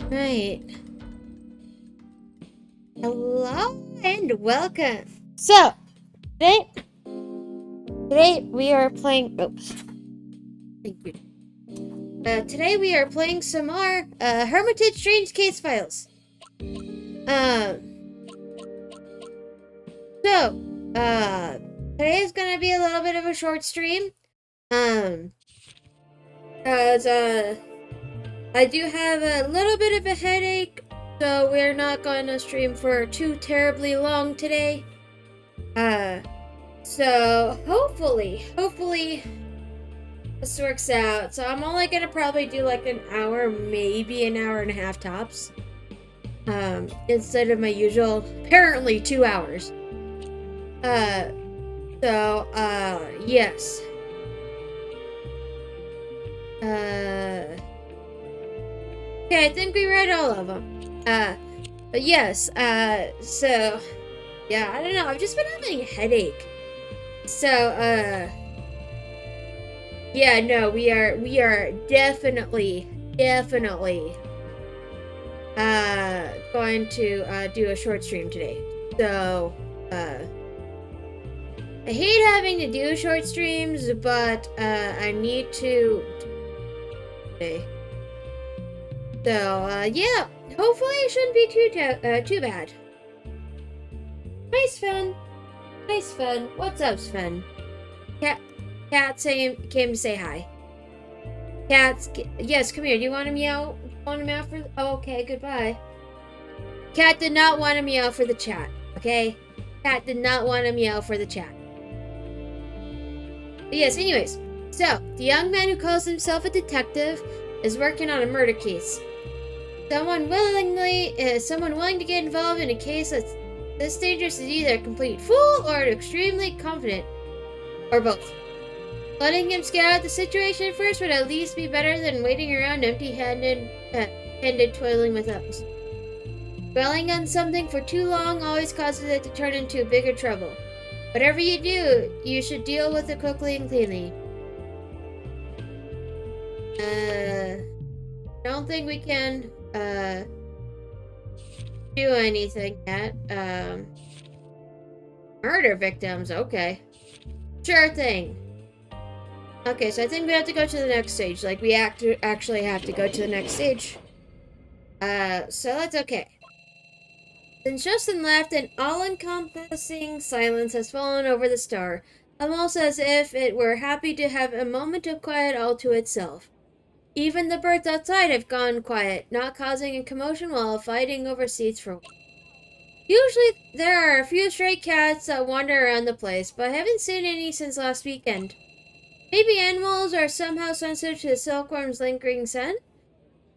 Right. Hello and welcome. So, today we are playing. Oops. Thank you. Today we are playing some more Hermitage Strange Case Files. Today is gonna be a little bit of a short stream. Cause I do have a little bit of a headache, so we're not gonna stream for too terribly long today. So hopefully this works out. So I'm only gonna probably do like an hour, maybe an hour and a half tops. Instead of my usual, apparently 2 hours. Yes. Okay, I think we read all of them. But yes, so, yeah, I don't know, I've just been having a headache. So, yeah, no, we are definitely, going to, do a short stream today. So, I hate having to do short streams, but, I need to today. So, yeah, hopefully it shouldn't be too bad. Hi, Sven. Hi, Sven. What's up, Sven? Cat came to say hi. Cats, yes, come here. Do you want to meow? Want to meow for? Oh, okay, goodbye. Cat did not want to meow for the chat. Okay, Cat did not want to meow for the chat. But yes. Anyways, so the young man who calls himself a detective is working on a murder case. Someone willing to get involved in a case that's this dangerous is either a complete fool or extremely confident, or both. Letting him scout out the situation first would at least be better than waiting around empty-handed, toiling with us. Dwelling on something for too long always causes it to turn into bigger trouble. Whatever you do, you should deal with it quickly and cleanly. I don't think we can, do anything yet. Murder victims, okay. Sure thing. Okay, so I think we have to go to the next stage. Like, we actually have to go to the next stage. So that's okay. Since Justin left, an all-encompassing silence has fallen over the star, almost as if it were happy to have a moment of quiet all to itself. Even the birds outside have gone quiet, not causing a commotion while fighting over seats for. Usually, there are a few stray cats that wander around the place, but I haven't seen any since last weekend. Maybe animals are somehow sensitive to the silkworm's lingering scent?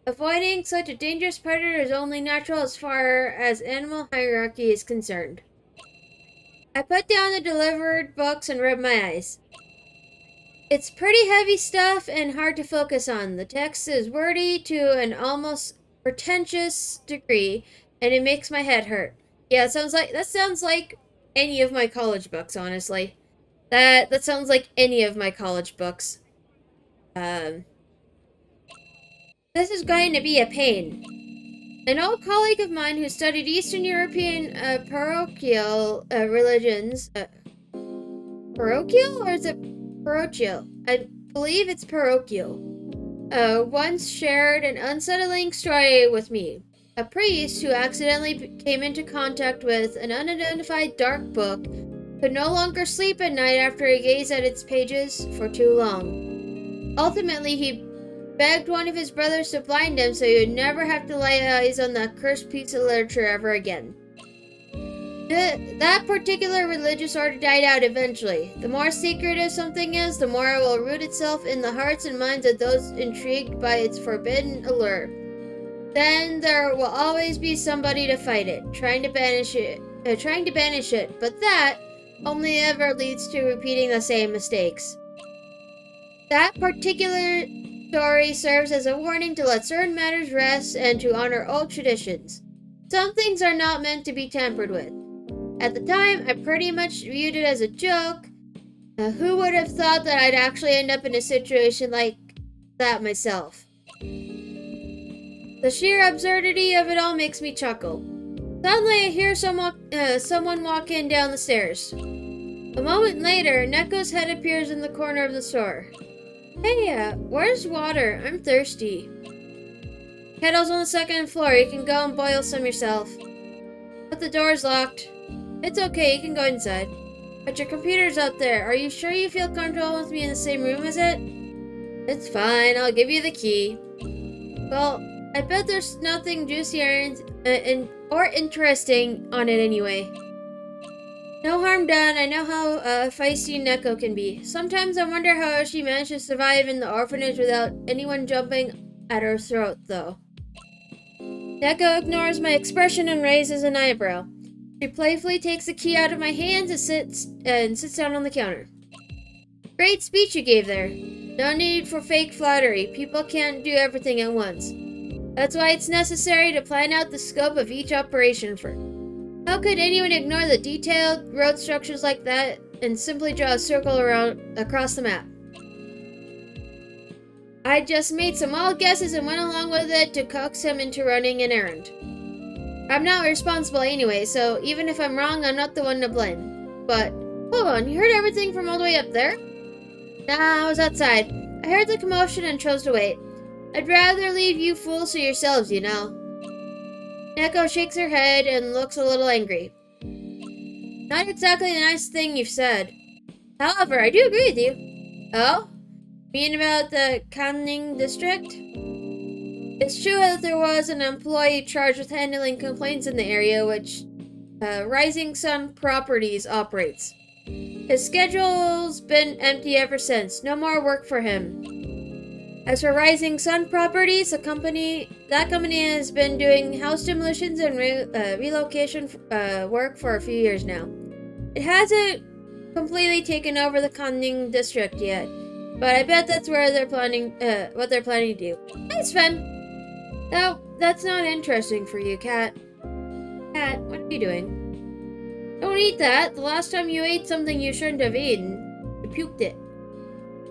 Avoiding such a dangerous predator is only natural as far as animal hierarchy is concerned. I put down the delivered books and rubbed my eyes. It's pretty heavy stuff and hard to focus on. The text is wordy to an almost pretentious degree, and it makes my head hurt. Yeah, that sounds like any of my college books, honestly. That sounds like any of my college books. This is going to be a pain. An old colleague of mine who studied Eastern European parochial religions. Parochial? Or is it parochial? I believe it's parochial. Once shared an unsettling story with me. A priest who accidentally came into contact with an unidentified dark book could no longer sleep at night after he gazed at its pages for too long. Ultimately, he begged one of his brothers to blind him so he would never have to lay eyes on that cursed piece of literature ever again. That particular religious order died out eventually. The more secretive something is, the more it will root itself in the hearts and minds of those intrigued by its forbidden allure. Then there will always be somebody to fight it, trying to banish it, but that only ever leads to repeating the same mistakes. That particular story serves as a warning to let certain matters rest and to honor old traditions. Some things are not meant to be tampered with. At the time, I pretty much viewed it as a joke. Who would have thought that I'd actually end up in a situation like that myself? The sheer absurdity of it all makes me chuckle. Suddenly I hear someone walk in down the stairs. A moment later, Neko's head appears in the corner of the store. Hey, where's water? I'm thirsty. Kettle's on the second floor. You can go and boil some yourself. But the door's locked. It's okay, you can go inside. But your computer's out there. Are you sure you feel comfortable with me in the same room as it? It's fine, I'll give you the key. Well, I bet there's nothing juicy or interesting on it anyway. No harm done. I know how feisty Neko can be. Sometimes I wonder how she managed to survive in the orphanage without anyone jumping at her throat, though. Neko ignores my expression and raises an eyebrow. She playfully takes the key out of my hands and sits down on the counter. Great speech you gave there. No need for fake flattery. People can't do everything at once. That's why it's necessary to plan out the scope of each operation first. How could anyone ignore the detailed road structures like that and simply draw a circle across the map? I just made some wild guesses and went along with it to coax him into running an errand. I'm not responsible anyway, so even if I'm wrong, I'm not the one to blame. But, hold on, you heard everything from all the way up there? Nah, I was outside. I heard the commotion and chose to wait. I'd rather leave you fools to yourselves, you know. Neko shakes her head and looks a little angry. Not exactly the nicest thing you've said. However, I do agree with you. Oh? Mean about the Canning district? It's true that there was an employee charged with handling complaints in the area which Rising Sun Properties operates. His schedule's been empty ever since. No more work for him. As for Rising Sun Properties, that company has been doing house demolitions and relocation work for a few years now. It hasn't completely taken over the Canning district yet, but I bet that's where they're planning what they're planning to do. Thanks, Fen. No, that's not interesting for you, Cat. Cat, what are you doing? Don't eat that. The last time you ate something you shouldn't have eaten, you puked it.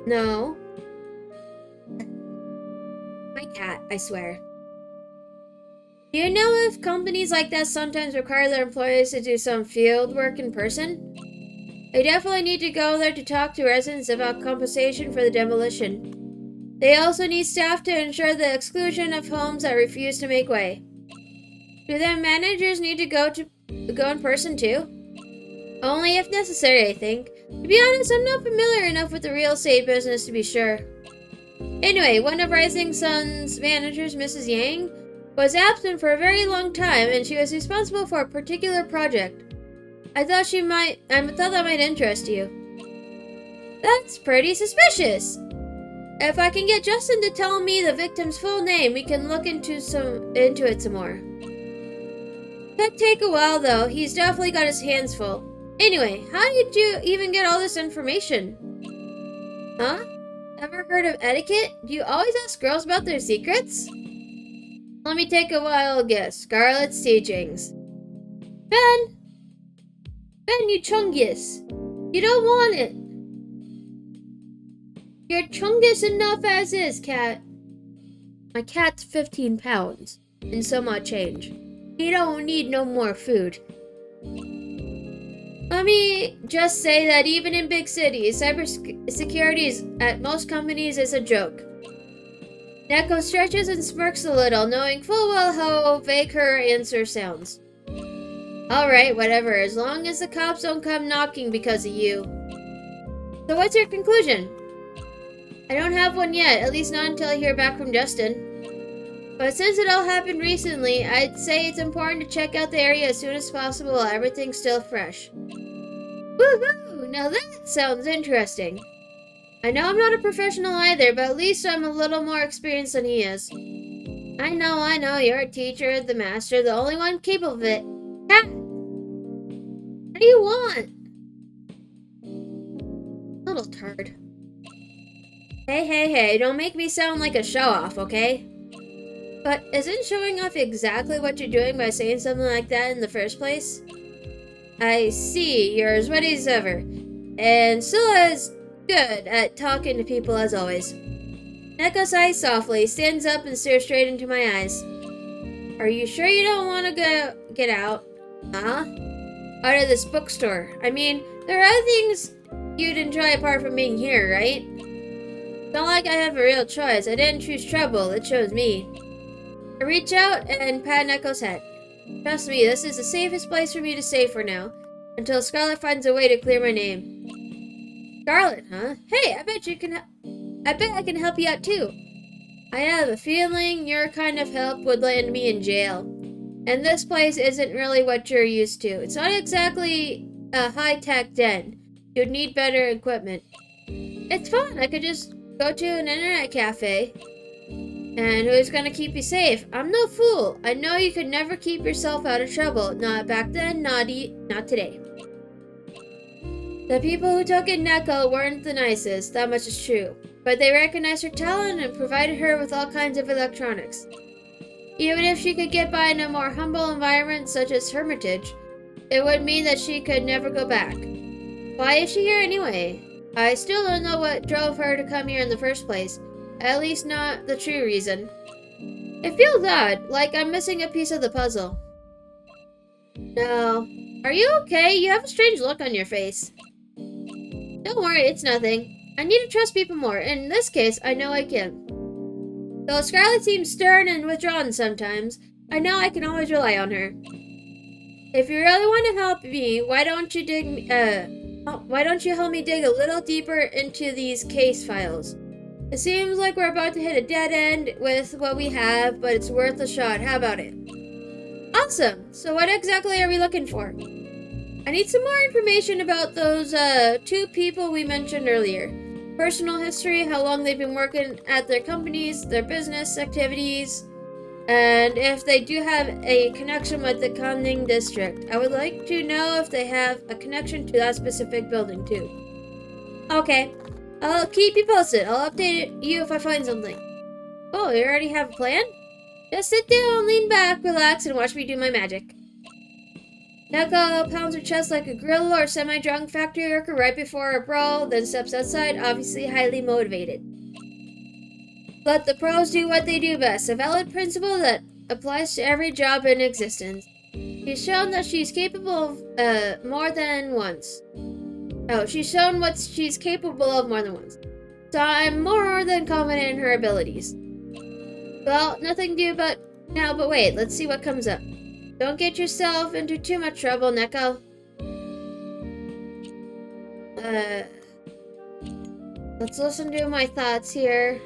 No. My cat, I swear. Do you know if companies like that sometimes require their employees to do some field work in person? They definitely need to go there to talk to residents about compensation for the demolition. They also need staff to ensure the exclusion of homes that refuse to make way. Do their managers need to go in person too? Only if necessary, I think. To be honest, I'm not familiar enough with the real estate business to be sure. Anyway, one of Rising Sun's managers, Mrs. Yang, was absent for a very long time, and she was responsible for a particular project. I thought that might interest you. That's pretty suspicious. If I can get Justin to tell me the victim's full name, we can look into it some more. Could take a while though. He's definitely got his hands full. Anyway, how did you even get all this information? Huh? Ever heard of etiquette? Do you always ask girls about their secrets? Let me take a wild guess. Scarlett's teachings. Ben! Ben, you chungus. You don't want it. You're chungus enough as is, Cat. My cat's 15 pounds, and some odd change. He don't need no more food. Let me just say that even in big cities, cybersecurity at most companies is a joke. Neko stretches and smirks a little, knowing full well how vague her answer sounds. Alright, whatever, as long as the cops don't come knocking because of you. So what's your conclusion? I don't have one yet, at least not until I hear back from Justin. But since it all happened recently, I'd say it's important to check out the area as soon as possible while everything's still fresh. Woohoo! Now that sounds interesting. I know I'm not a professional either, but at least I'm a little more experienced than he is. I know, you're a teacher, the master, the only one capable of it. Cat! What do you want? Little turd. Hey, don't make me sound like a show-off, okay? But isn't showing off exactly what you're doing by saying something like that in the first place? I see, you're as ready as ever, and still as good at talking to people as always. Neko sighs softly, stands up, and stares straight into my eyes. Are you sure you don't want to get out? Huh? Out of this bookstore. I mean, there are other things you'd enjoy apart from being here, right? It's not like I have a real choice. I didn't choose trouble, it chose me. I reach out and pat Neko's head. Trust me, this is the safest place for me to stay for now, until Scarlet finds a way to clear my name. Scarlet, huh? Hey, I bet I can help you out too. I have a feeling your kind of help would land me in jail. And this place isn't really what you're used to. It's not exactly a high-tech den. You'd need better equipment. It's fun. I could just go to an internet cafe. And who's gonna keep you safe? I'm no fool. I know you could never keep yourself out of trouble. Not back then, not today. The people who took in Neko weren't the nicest, that much is true. But they recognized her talent and provided her with all kinds of electronics. Even if she could get by in a more humble environment such as Hermitage, it would mean that she could never go back. Why is she here anyway? I still don't know what drove her to come here in the first place. At least not the true reason. It feels odd, like I'm missing a piece of the puzzle. No. Are you okay? You have a strange look on your face. Don't worry, it's nothing. I need to trust people more. In this case, I know I can. Though Scarlet seems stern and withdrawn sometimes, I know I can always rely on her. If you really want to help me, why don't you help me dig a little deeper into these case files? It seems like we're about to hit a dead end with what we have, but it's worth a shot. How about it? Awesome! So what exactly are we looking for? I need some more information about those two people we mentioned earlier. Personal history, how long they've been working at their companies, their business activities, and if they do have a connection with the Conning District. I would like to know if they have a connection to that specific building too. Okay. I'll keep you posted. I'll update you if I find something. Oh, you already have a plan? Just sit down, lean back, relax, and watch me do my magic. Neko pounds her chest like a grill or semi-drunk factory worker right before a brawl, then steps outside, obviously highly motivated. Let the pros do what they do best, a valid principle that applies to every job in existence. She's shown that she's capable of more than once. Oh, she's shown what she's capable of more than once. So I'm more than confident in her abilities. Well, nothing to do but wait, let's see what comes up. Don't get yourself into too much trouble, Neko. Let's listen to my thoughts here.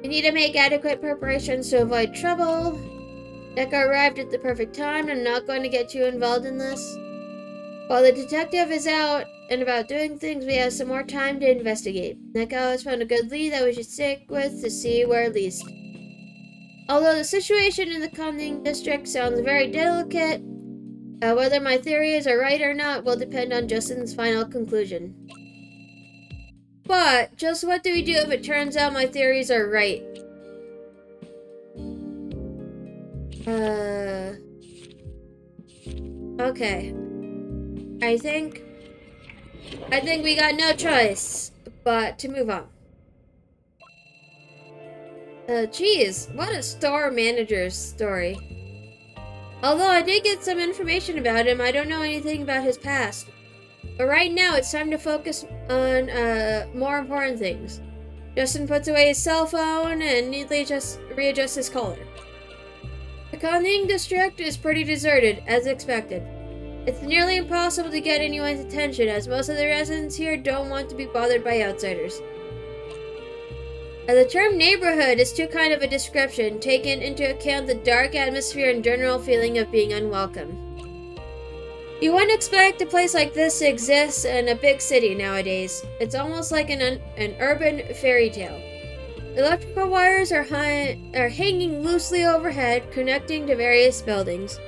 We need to make adequate preparations to avoid trouble. Neko arrived at the perfect time. I'm not going to get too involved in this. While the detective is out and about doing things, we have some more time to investigate. Neko has found a good lead that we should stick with to see where it leads. Although the situation in the Conning District sounds very delicate, whether my theories are right or not will depend on Justin's final conclusion. But, just what do we do if it turns out my theories are right? Okay. I think we got no choice but to move on. Geez, what a store manager's story. Although I did get some information about him, I don't know anything about his past. But right now, it's time to focus on, more important things. Justin puts away his cell phone and neatly readjusts his collar. The Conning District is pretty deserted, as expected. It's nearly impossible to get anyone's attention, as most of the residents here don't want to be bothered by outsiders. The term neighborhood is too kind of a description, taking into account the dark atmosphere and general feeling of being unwelcome. You wouldn't expect a place like this to exist in a big city nowadays. It's almost like an urban fairy tale. Electrical wires are hanging loosely overhead, connecting to various buildings.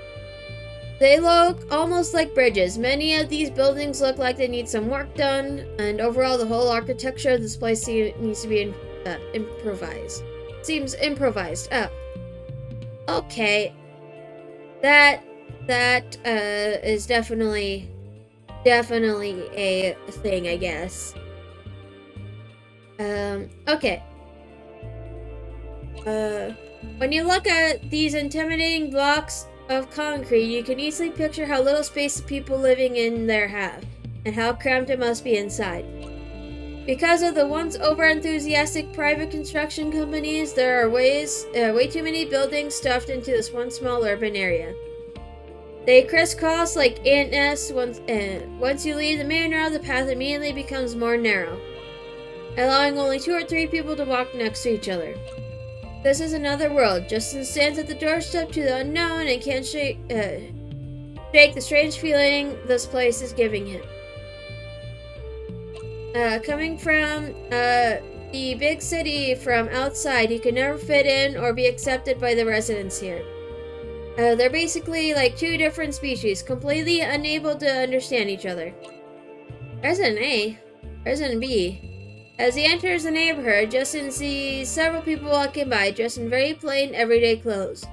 They look almost like bridges. Many of these buildings look like they need some work done, and overall the whole architecture of this place needs to be improvised. Seems improvised. Oh. Okay. That is definitely a thing, I guess. Okay. When you look at these intimidating blocks of concrete, you can easily picture how little space the people living in there have, and how cramped it must be inside. Because of the once over-enthusiastic private construction companies, there are way too many buildings stuffed into this one small urban area. They crisscross like ant nests. Once you leave the main road, the path immediately becomes more narrow, allowing only 2 or 3 people to walk next to each other. This is another world. Justin stands at the doorstep to the unknown and can't shake the strange feeling this place is giving him. Coming from the big city from outside, he could never fit in or be accepted by the residents here. They're basically like 2 different species, completely unable to understand each other. Resident A, Resident B. As he enters the neighborhood, Justin sees several people walking by, dressed in very plain, everyday clothes.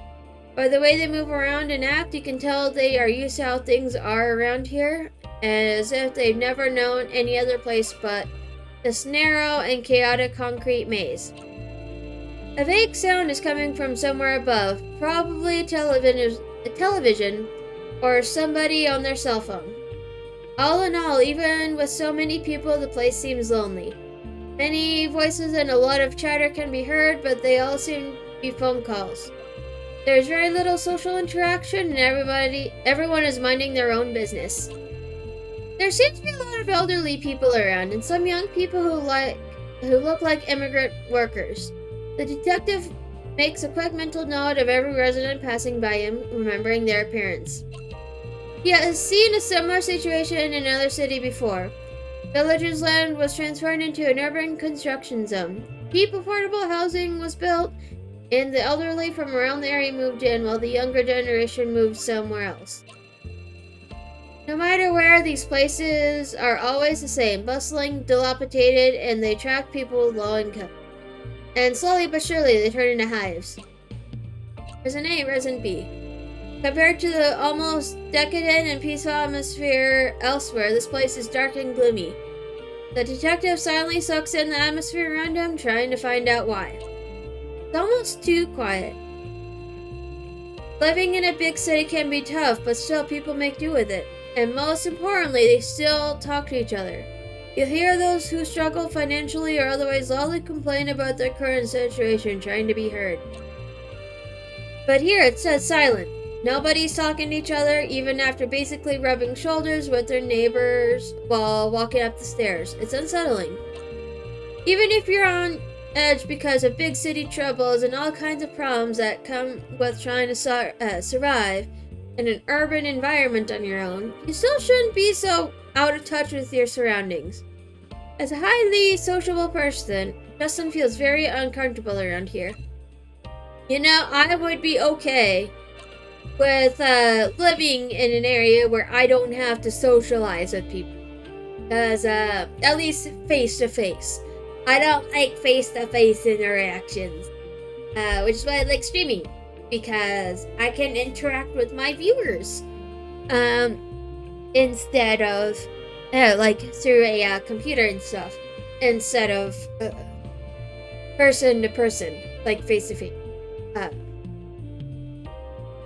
By the way they move around and act, you can tell they are used to how things are around here, as if they've never known any other place but this narrow and chaotic concrete maze. A vague sound is coming from somewhere above, probably a television or somebody on their cell phone. All in all, even with so many people, the place seems lonely. Many voices and a lot of chatter can be heard, but they all seem to be phone calls. There's very little social interaction, and everyone is minding their own business. There seems to be a lot of elderly people around, and some young people who look like immigrant workers. The detective makes a quick mental note of every resident passing by him, remembering their appearance. He has seen a similar situation in another city before. Village's land was transformed into an urban construction zone. Cheap, affordable housing was built, and the elderly from around the area moved in, while the younger generation moved somewhere else. No matter where, these places are always the same, bustling, dilapidated, and they attract people with low income. And slowly but surely, they turn into hives. Resident A, Resident B. Compared to the almost decadent and peaceful atmosphere elsewhere, this place is dark and gloomy. The detective silently soaks in the atmosphere around him, trying to find out why. It's almost too quiet. Living in a big city can be tough, but still people make do with it. And most importantly, they still talk to each other. You'll hear those who struggle financially or otherwise loudly complain about their current situation, trying to be heard. But here it says silent. Nobody's talking to each other, even after basically rubbing shoulders with their neighbors while walking up the stairs. It's unsettling. Even if you're on edge because of big city troubles and all kinds of problems that come with trying to survive in an urban environment on your own, you still shouldn't be so out of touch with your surroundings. As a highly sociable person, Justin feels very uncomfortable around here. You know, I would be okay with living in an area where I don't have to socialize with people. Because, at least face-to-face. I don't like face-to-face interactions. Which is why I like streaming. Because I can interact with my viewers. Instead of, like, through a computer and stuff. Instead of person-to-person. Like, face-to-face.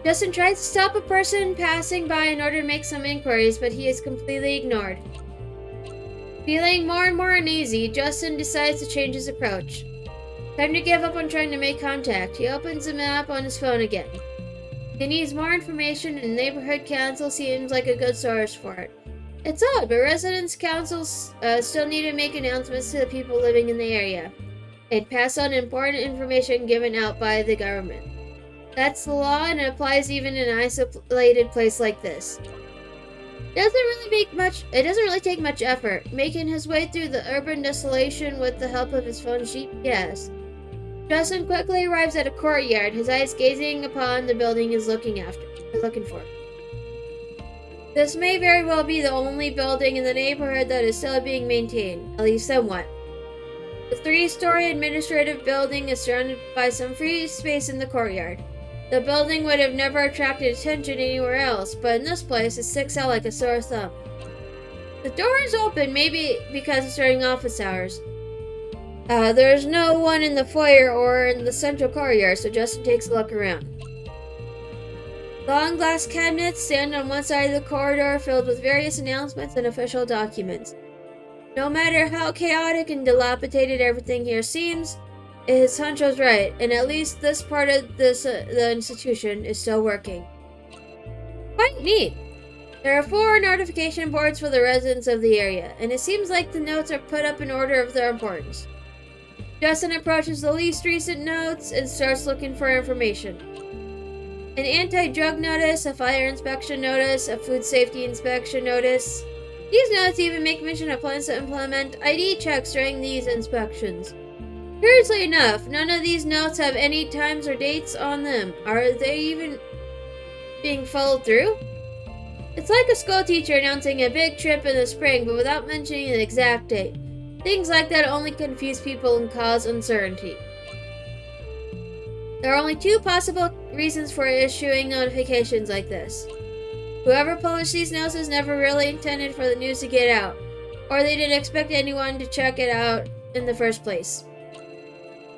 Justin tries to stop a person passing by in order to make some inquiries, but he is completely ignored. Feeling more and more uneasy, Justin decides to change his approach. Time to give up on trying to make contact. He opens the map on his phone again. He needs more information, and the neighborhood council seems like a good source for it. It's odd, but residents' councils still need to make announcements to the people living in the area and pass on important information given out by the government. That's the law, and it applies even in an isolated place like this. It doesn't really take much effort, making his way through the urban desolation with the help of his phone's GPS. Justin quickly arrives at a courtyard, his eyes gazing upon the building he's looking for. This may very well be the only building in the neighborhood that is still being maintained, at least somewhat. The 3-story administrative building is surrounded by some free space in the courtyard. The building would have never attracted attention anywhere else, but in this place it sticks out like a sore thumb. The door is open, maybe because it's during office hours. There's no one in the foyer or in the central courtyard, so Justin takes a look around. Long glass cabinets stand on one side of the corridor filled with various announcements and official documents. No matter how chaotic and dilapidated everything here seems, his hunch was right, and at least this part of the institution is still working. Quite neat. There are 4 notification boards for the residents of the area, and it seems like the notes are put up in order of their importance. Justin approaches the least recent notes and starts looking for information. An anti-drug notice, a fire inspection notice, a food safety inspection notice. These notes even make mention of plans to implement ID checks during these inspections. Curiously enough, none of these notes have any times or dates on them. Are they even being followed through? It's like a school teacher announcing a big trip in the spring, but without mentioning an exact date. Things like that only confuse people and cause uncertainty. There are only 2 possible reasons for issuing notifications like this. Whoever published these notices never really intended for the news to get out, or they didn't expect anyone to check it out in the first place.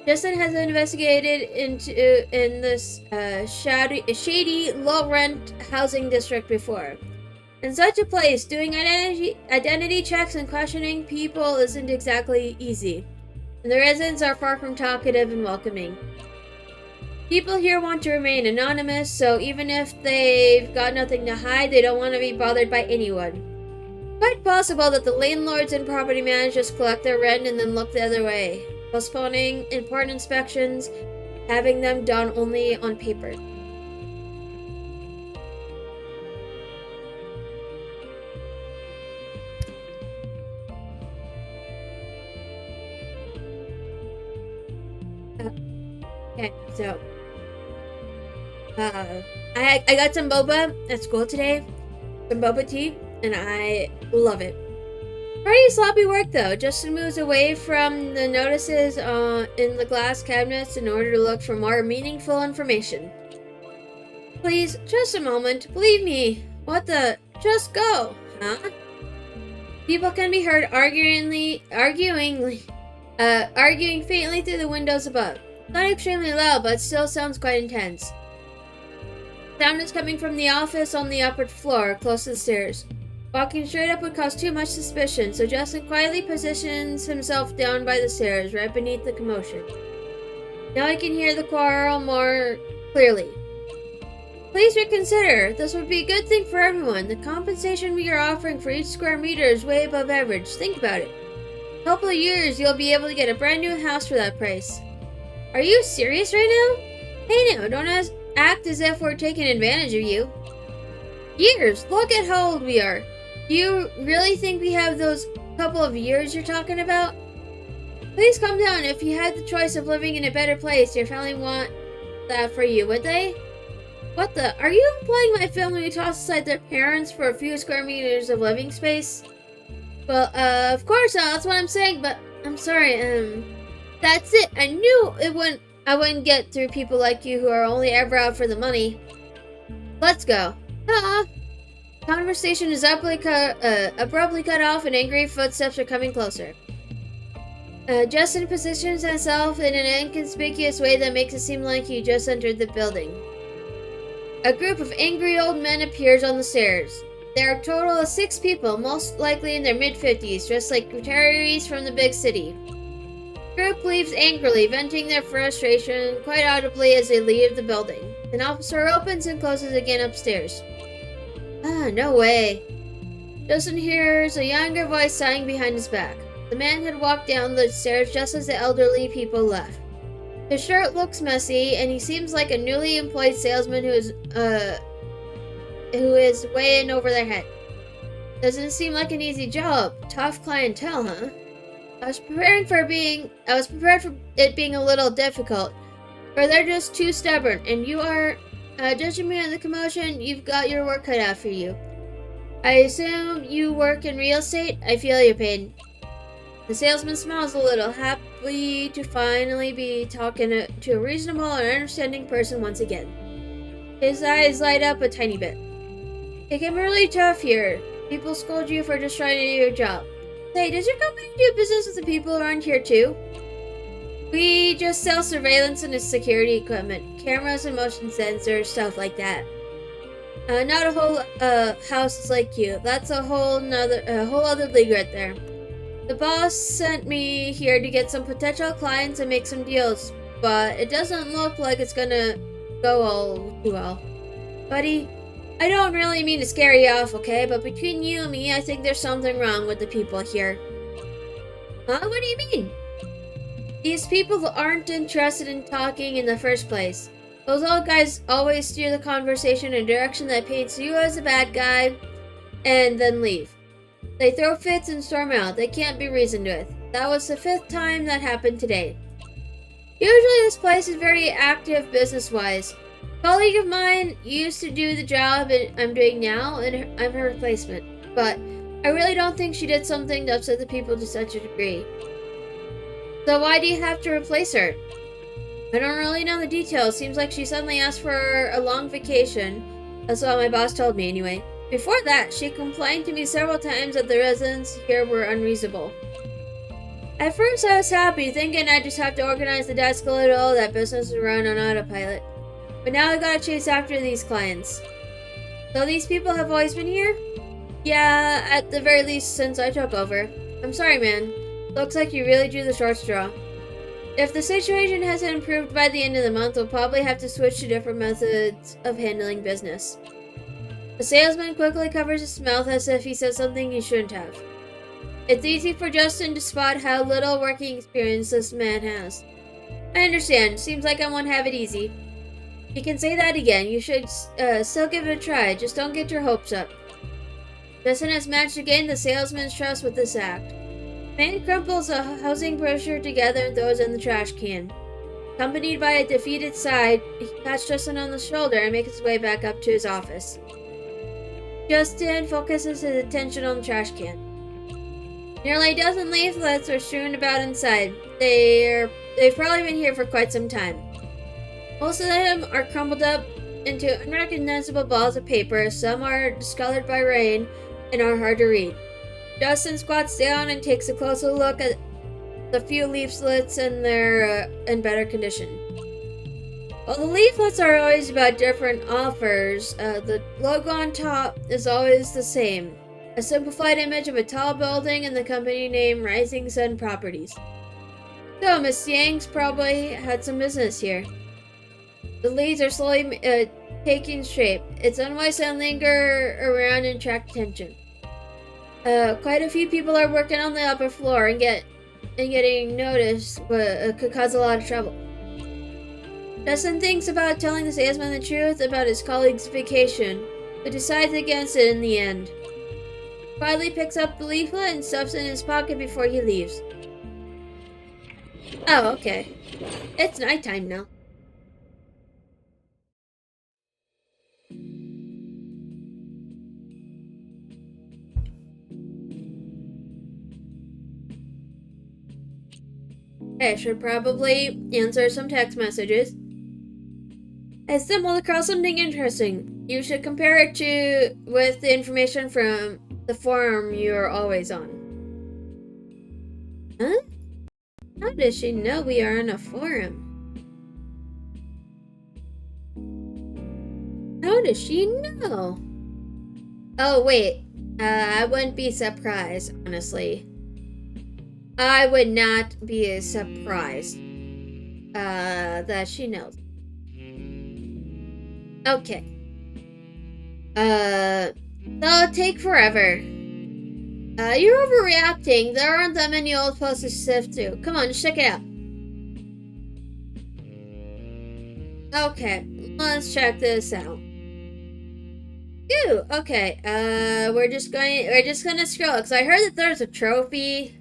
Justin has investigated in this shady, low-rent housing district before. In such a place, doing identity checks and questioning people isn't exactly easy, and the residents are far from talkative and welcoming. People here want to remain anonymous, so even if they've got nothing to hide, they don't want to be bothered by anyone. Quite possible that the landlords and property managers collect their rent and then look the other way, postponing important inspections, having them done only on paper. Okay, so I got some boba at school today, some boba tea, and I love it. Pretty sloppy work though. Justin moves away from the notices in the glass cabinets in order to look for more meaningful information. Please, just a moment. Believe me. What the? Just go, huh? People can be heard arguing faintly through the windows above. Not extremely loud, but still sounds quite intense. Sound is coming from the office on the upper floor, close to the stairs. Walking straight up would cause too much suspicion, so Justin quietly positions himself down by the stairs, right beneath the commotion. Now he can hear the quarrel more clearly. Please reconsider. This would be a good thing for everyone. The compensation we are offering for each square meter is way above average. Think about it. In a couple of years, you'll be able to get a brand new house for that price. Are you serious right now? Hey now, don't act as if we're taking advantage of you. Years! Look at how old we are. Do you really think we have those couple of years you're talking about? Please calm down. If you had the choice of living in a better place, your family want that for you, would they? What the? Are you implying my family would toss aside their parents for a few square meters of living space? Well, of course not. That's what I'm saying, but I'm sorry, that's it. I knew I wouldn't get through people like you who are only ever out for the money. Let's go. Conversation is abruptly cut off and angry footsteps are coming closer. Justin positions himself in an inconspicuous way that makes it seem like he just entered the building. A group of angry old men appears on the stairs. There are a total of 6 people, most likely in their mid-50s, dressed like retirees from the big city. The group leaves angrily, venting their frustration quite audibly as they leave the building. An officer opens and closes again upstairs. No way. Justin hears a younger voice sighing behind his back. The man had walked down the stairs just as the elderly people left. His shirt looks messy, and he seems like a newly employed salesman who is way in over their head. Doesn't seem like an easy job. Tough clientele, huh? I was prepared for it being a little difficult, but they're just too stubborn, and you are, judging me on the commotion, you've got your work cut out for you. I assume you work in real estate? I feel your pain. The salesman smiles a little, happy to finally be talking to a reasonable and understanding person once again. His eyes light up a tiny bit. It can be really tough here. People scold you for just trying to do your job. Say, does your company do business with the people around here too? We just sell surveillance and security equipment, cameras and motion sensors, stuff like that. Not a whole house like you. That's a whole other league right there. The boss sent me here to get some potential clients and make some deals, but it doesn't look like it's gonna go all too well. Buddy, I don't really mean to scare you off, okay? But between you and me, I think there's something wrong with the people here. Huh? What do you mean? These people aren't interested in talking in the first place. Those old guys always steer the conversation in a direction that paints you as a bad guy, and then leave. They throw fits and storm out. They can't be reasoned with. That was the 5th time that happened today. Usually this place is very active business-wise. A colleague of mine used to do the job I'm doing now, and I'm her replacement. But I really don't think she did something to upset the people to such a degree. So why do you have to replace her? I don't really know the details. Seems like she suddenly asked for a long vacation. That's what my boss told me anyway. Before that, she complained to me several times that the residents here were unreasonable. At first I was happy, thinking I'd just have to organize the desk a little, that business would run on autopilot. But now I gotta chase after these clients. So these people have always been here? Yeah, at the very least since I took over. I'm sorry, man. Looks like you really drew the short straw. If the situation hasn't improved by the end of the month, we'll probably have to switch to different methods of handling business. The salesman quickly covers his mouth as if he said something he shouldn't have. It's easy for Justin to spot how little working experience this man has. I understand. Seems like I won't have it easy. You can say that again. You should still give it a try. Just don't get your hopes up. Justin has managed to gain the salesman's trust with this act. Man crumples a housing brochure together and throws it in the trash can. Accompanied by a defeated sigh, he pats Justin on the shoulder and makes his way back up to his office. Justin focuses his attention on the trash can. Nearly a dozen leaflets are strewn about inside. They've probably been here for quite some time. Most of them are crumpled up into unrecognizable balls of paper. Some are discolored by rain and are hard to read. Justin squats down and takes a closer look at the few leaflets, and they're in better condition. While the leaflets are always about different offers, the logo on top is always the same. A simplified image of a tall building and the company name Rising Sun Properties. So, Miss Yang's probably had some business here. The leads are slowly taking shape. It's unwise to linger around and attract attention. Quite a few people are working on the upper floor and getting noticed, but could cause a lot of trouble. Justin thinks about telling the salesman the truth about his colleague's vacation, but decides against it in the end. Finally picks up the leaflet and stuffs it in his pocket before he leaves. Oh, okay. It's nighttime now. I should probably answer some text messages. I stumbled across something interesting. You should compare it with the information from the forum you're always on. Huh? How does she know we are on a forum? How does she know? Oh, wait. I wouldn't be surprised, honestly. I would not be surprised that she knows. Okay. That'll take forever. You're overreacting. There aren't that many old posts to sift through. Come on, just check it out. Okay, let's check this out. Ooh, okay. We're just gonna scroll because I heard that there's a trophy.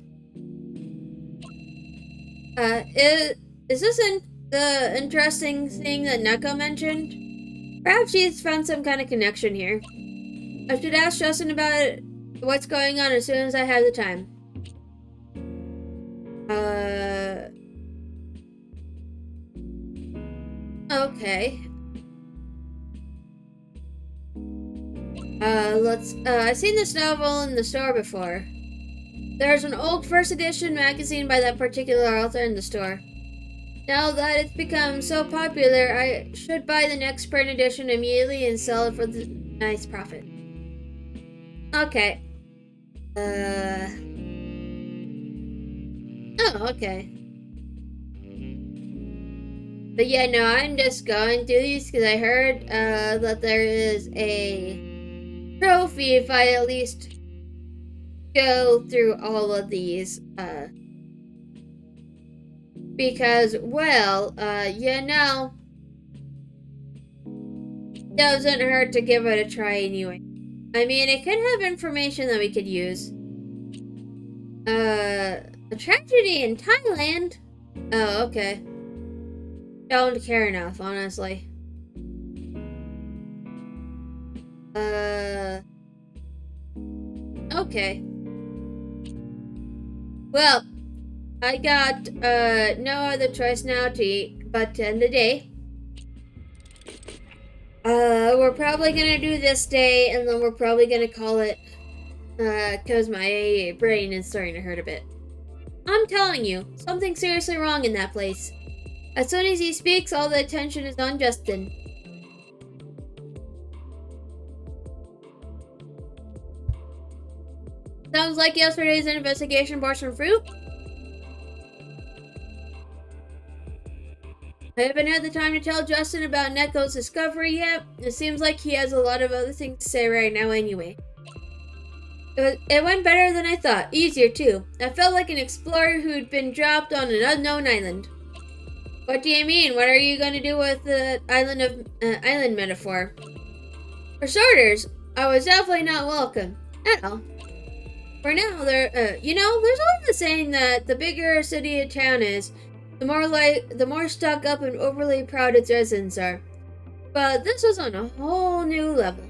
Is this the interesting thing that Neko mentioned? Perhaps she's found some kind of connection here. I should ask Justin about what's going on as soon as I have the time. Okay. I've seen this novel in the store before. There's an old first edition magazine by that particular author in the store. Now that it's become so popular, I should buy the next print edition immediately and sell it for the nice profit. Okay. Oh, okay. But yeah, no, I'm just going through these because I heard that there is a trophy if I at least go through all of these. Because, well, you know, doesn't hurt to give it a try anyway. I mean, it could have information that we could use. A tragedy in Thailand? Oh, okay. Don't care enough, honestly. Okay. Well, I got, no other choice now but to end the day. We're probably gonna do this day, and then we're probably gonna call it, cause my brain is starting to hurt a bit. I'm telling you, something's seriously wrong in that place. As soon as he speaks, all the attention is on Justin. Sounds like yesterday's investigation bore some fruit. I haven't had the time to tell Justin about Neko's discovery yet. It seems like he has a lot of other things to say right now anyway. It went better than I thought. Easier, too. I felt like an explorer who'd been dropped on an unknown island. What do you mean? What are you going to do with the island metaphor? For starters, I was definitely not welcome. At all. For now, there's always the saying that the bigger a city or town is, the more stuck up and overly proud its residents are. But this was on a whole new level.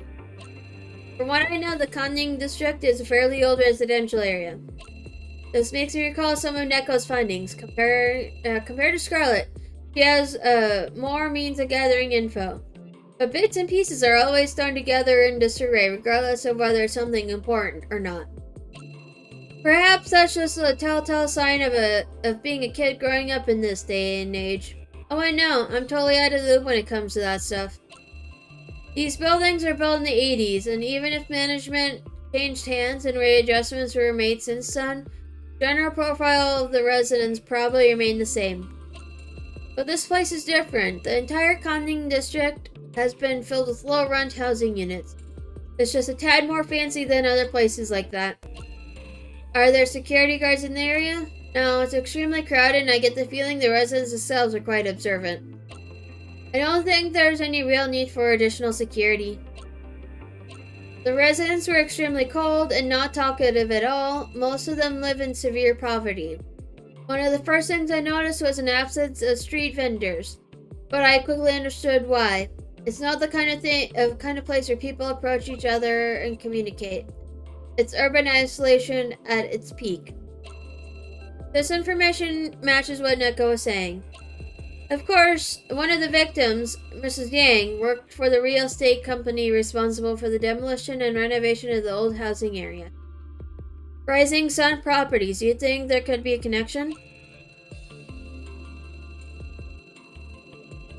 From what I know, the Kanning district is a fairly old residential area. This makes me recall some of Neko's findings. Compared to Scarlet, she has more means of gathering info. But bits and pieces are always thrown together in disarray, regardless of whether it's something important or not. Perhaps that's just a telltale sign of being a kid growing up in this day and age. Oh, I know, I'm totally out of the loop when it comes to that stuff. These buildings were built in the 80s, and even if management changed hands and readjustments were made since then, the general profile of the residents probably remained the same. But this place is different. The entire Kanning district has been filled with low-rent housing units. It's just a tad more fancy than other places like that. Are there security guards in the area? No, it's extremely crowded, and I get the feeling the residents themselves are quite observant. I don't think there's any real need for additional security. The residents were extremely cold and not talkative at all. Most of them live in severe poverty. One of the first things I noticed was an absence of street vendors, but I quickly understood why. It's not the kind of place where people approach each other and communicate. It's urban isolation at its peak. This information matches what Neko was saying. Of course, one of the victims, Mrs. Yang, worked for the real estate company responsible for the demolition and renovation of the old housing area. Rising Sun Properties, do you think there could be a connection?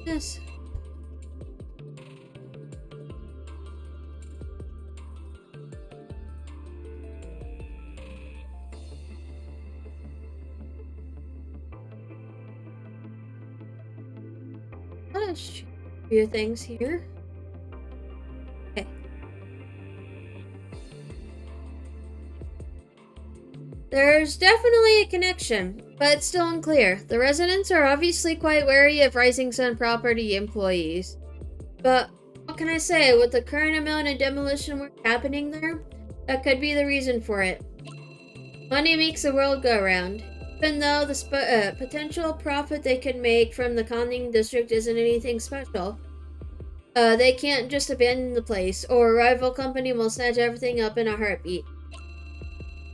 Yes. Let's a few things here. Okay. There's definitely a connection, but it's still unclear. The residents are obviously quite wary of Rising Sun Property employees. But what can I say? With the current amount of demolition work happening there, that could be the reason for it. Money makes the world go round. Even though the potential profit they could make from the Kanning district isn't anything special, they can't just abandon the place, or a rival company will snatch everything up in a heartbeat.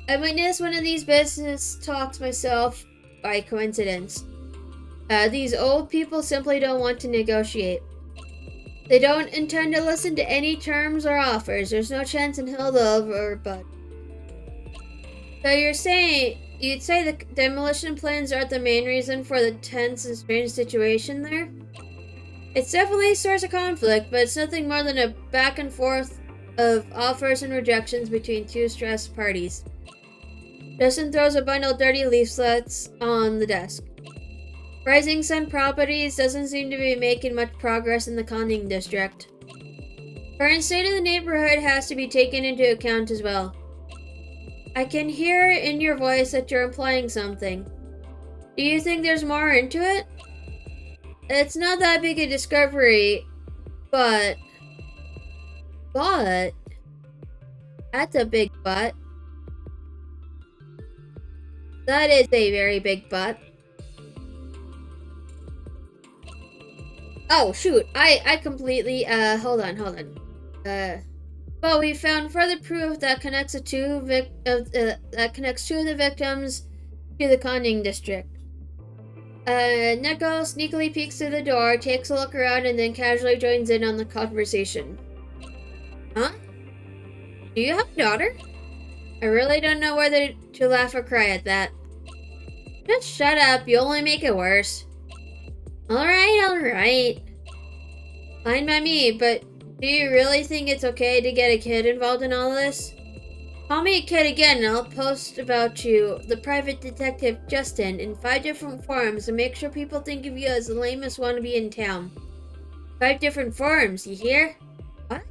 I witnessed one of these business talks myself by coincidence. These old people simply don't want to negotiate. They don't intend to listen to any terms or offers. There's no chance in hell they'll ever budge. So you'd say the demolition plans are the main reason for the tense and strange situation there? It's definitely a source of conflict, but it's nothing more than a back and forth of offers and rejections between two stressed parties. Justin throws a bundle of dirty leaflets on the desk. Rising Sun Properties doesn't seem to be making much progress in the conning district. Current state of the neighborhood has to be taken into account as well. I can hear in your voice that you're implying something. Do you think there's more into it? It's not that big a discovery, but... That's a big but. That is a very big but. Oh, shoot. I completely, hold on. Well, we found further proof that connects two of the victims to the conning district. Neko sneakily peeks through the door, takes a look around, and then casually joins in on the conversation. Huh? Do you have a daughter? I really don't know whether to laugh or cry at that. Just shut up, you only make it worse. Alright. Fine by me, but do you really think it's okay to get a kid involved in all this? Call me a kid again and I'll post about you, the private detective Justin, in 5 different forums and make sure people think of you as the lamest wannabe in town. 5 different forums, you hear? What?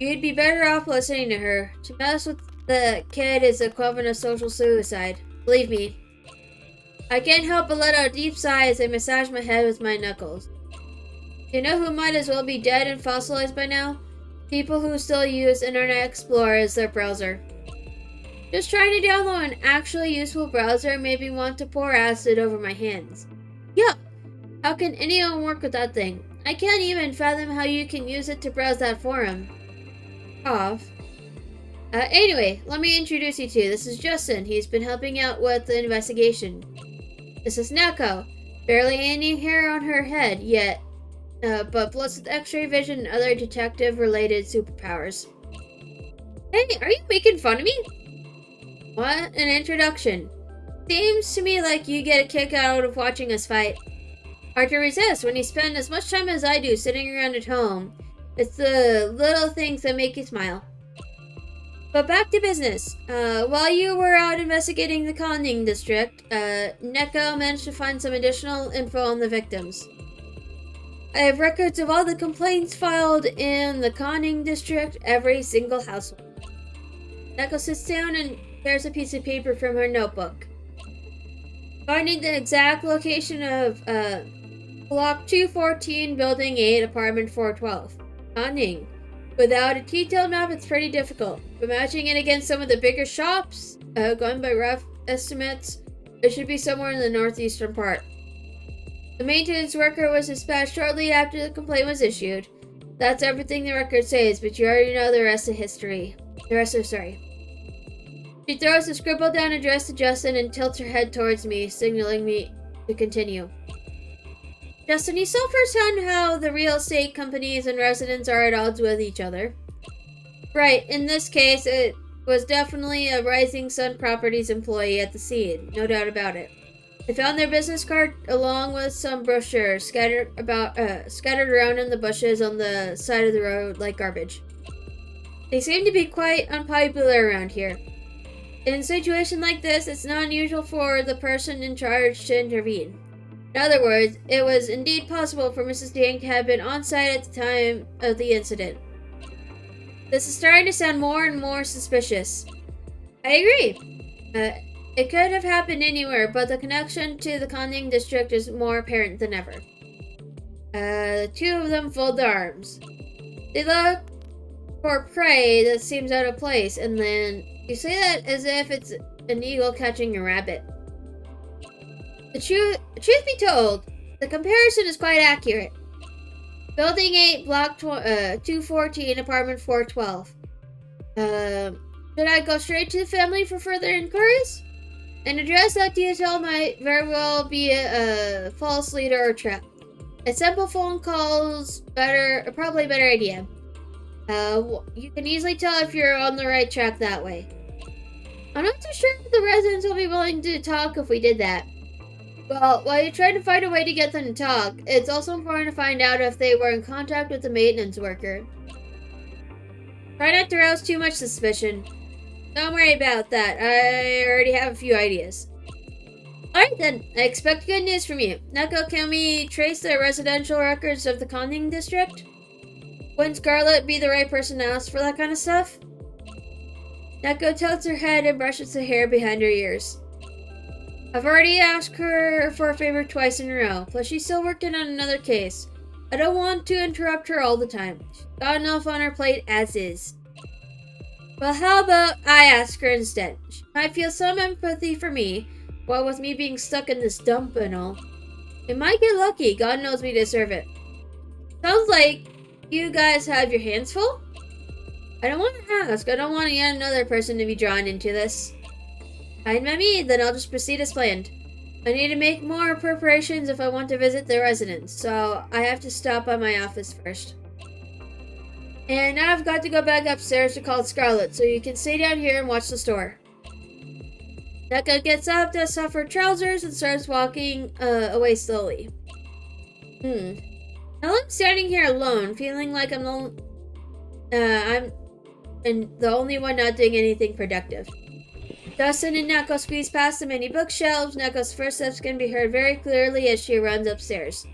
You'd be better off listening to her. To mess with the kid is the equivalent of social suicide. Believe me. I can't help but let out a deep sigh as I massage my head with my knuckles. You know who might as well be dead and fossilized by now? People who still use Internet Explorer as their browser. Just trying to download an actually useful browser made me want to pour acid over my hands. Yuck! How can anyone work with that thing? I can't even fathom how you can use it to browse that forum. Cough. Anyway, let me introduce you to. This is Justin. He's been helping out with the investigation. This is Neko. Barely any hair on her head yet. But blessed with X-ray vision and other detective-related superpowers. Hey, are you making fun of me? What an introduction. Seems to me like you get a kick out of watching us fight. Hard to resist when you spend as much time as I do sitting around at home. It's the little things that make you smile. But back to business. While you were out investigating the conning district, Neko managed to find some additional info on the victims. I have records of all the complaints filed in the conning district, every single household. Neko sits down and tears a piece of paper from her notebook. Finding the exact location of Block 214, Building 8, Apartment 412. Conning. Without a detailed map, it's pretty difficult. But matching it against some of the bigger shops, going by rough estimates, it should be somewhere in the northeastern part. The maintenance worker was dispatched shortly after the complaint was issued. That's everything the record says, but you already know the rest of history. She throws the scribbled down address to Justin and tilts her head towards me, signaling me to continue. Justin, you saw firsthand how the real estate companies and residents are at odds with each other. Right, in this case, it was definitely a Rising Sun Properties employee at the scene, no doubt about it. I found their business card along with some brochures scattered around in the bushes on the side of the road like garbage. They seem to be quite unpopular around here. In a situation like this, it's not unusual for the person in charge to intervene. In other words, it was indeed possible for Mrs. Dang to have been on site at the time of the incident. This is starting to sound more and more suspicious. I agree. It could have happened anywhere, but the connection to the conning district is more apparent than ever. The 2 of them fold their arms. They look for prey that seems out of place, and then you say that as if it's an eagle catching a rabbit. The truth be told, the comparison is quite accurate. Building 8, Block 214, Apartment 412. Should I go straight to the family for further inquiries? An address that detail might very well be a false lead or a trap. A simple phone call's probably a better idea. You can easily tell if you're on the right track that way. I'm not too sure if the residents will be willing to talk if we did that. Well, while you try to find a way to get them to talk, it's also important to find out if they were in contact with the maintenance worker. Try not to rouse too much suspicion. Don't worry about that. I already have a few ideas. Alright then, I expect good news from you. Neko, can we trace the residential records of the conning district? Wouldn't Scarlet be the right person to ask for that kind of stuff? Neko tilts her head and brushes the hair behind her ears. I've already asked her for a favor twice in a row, plus she's still working on another case. I don't want to interrupt her all the time. She's got enough on her plate as is. Well, how about I ask her instead? She might feel some empathy for me, what with me being stuck in this dump and all. We might get lucky, God knows we deserve it. Sounds like you guys have your hands full? I don't want to ask, I don't want yet another person to be drawn into this. Fine by me, then I'll just proceed as planned. I need to make more preparations if I want to visit the residents, so I have to stop by my office first. And now I've got to go back upstairs to call Scarlet, so you can stay down here and watch the store. Neko gets up, dusts off her trousers, and starts walking away slowly. Now I'm standing here alone, feeling like I'm the only one not doing anything productive. Dustin and Neko squeeze past the many bookshelves. Neko's first steps can be heard very clearly as she runs upstairs.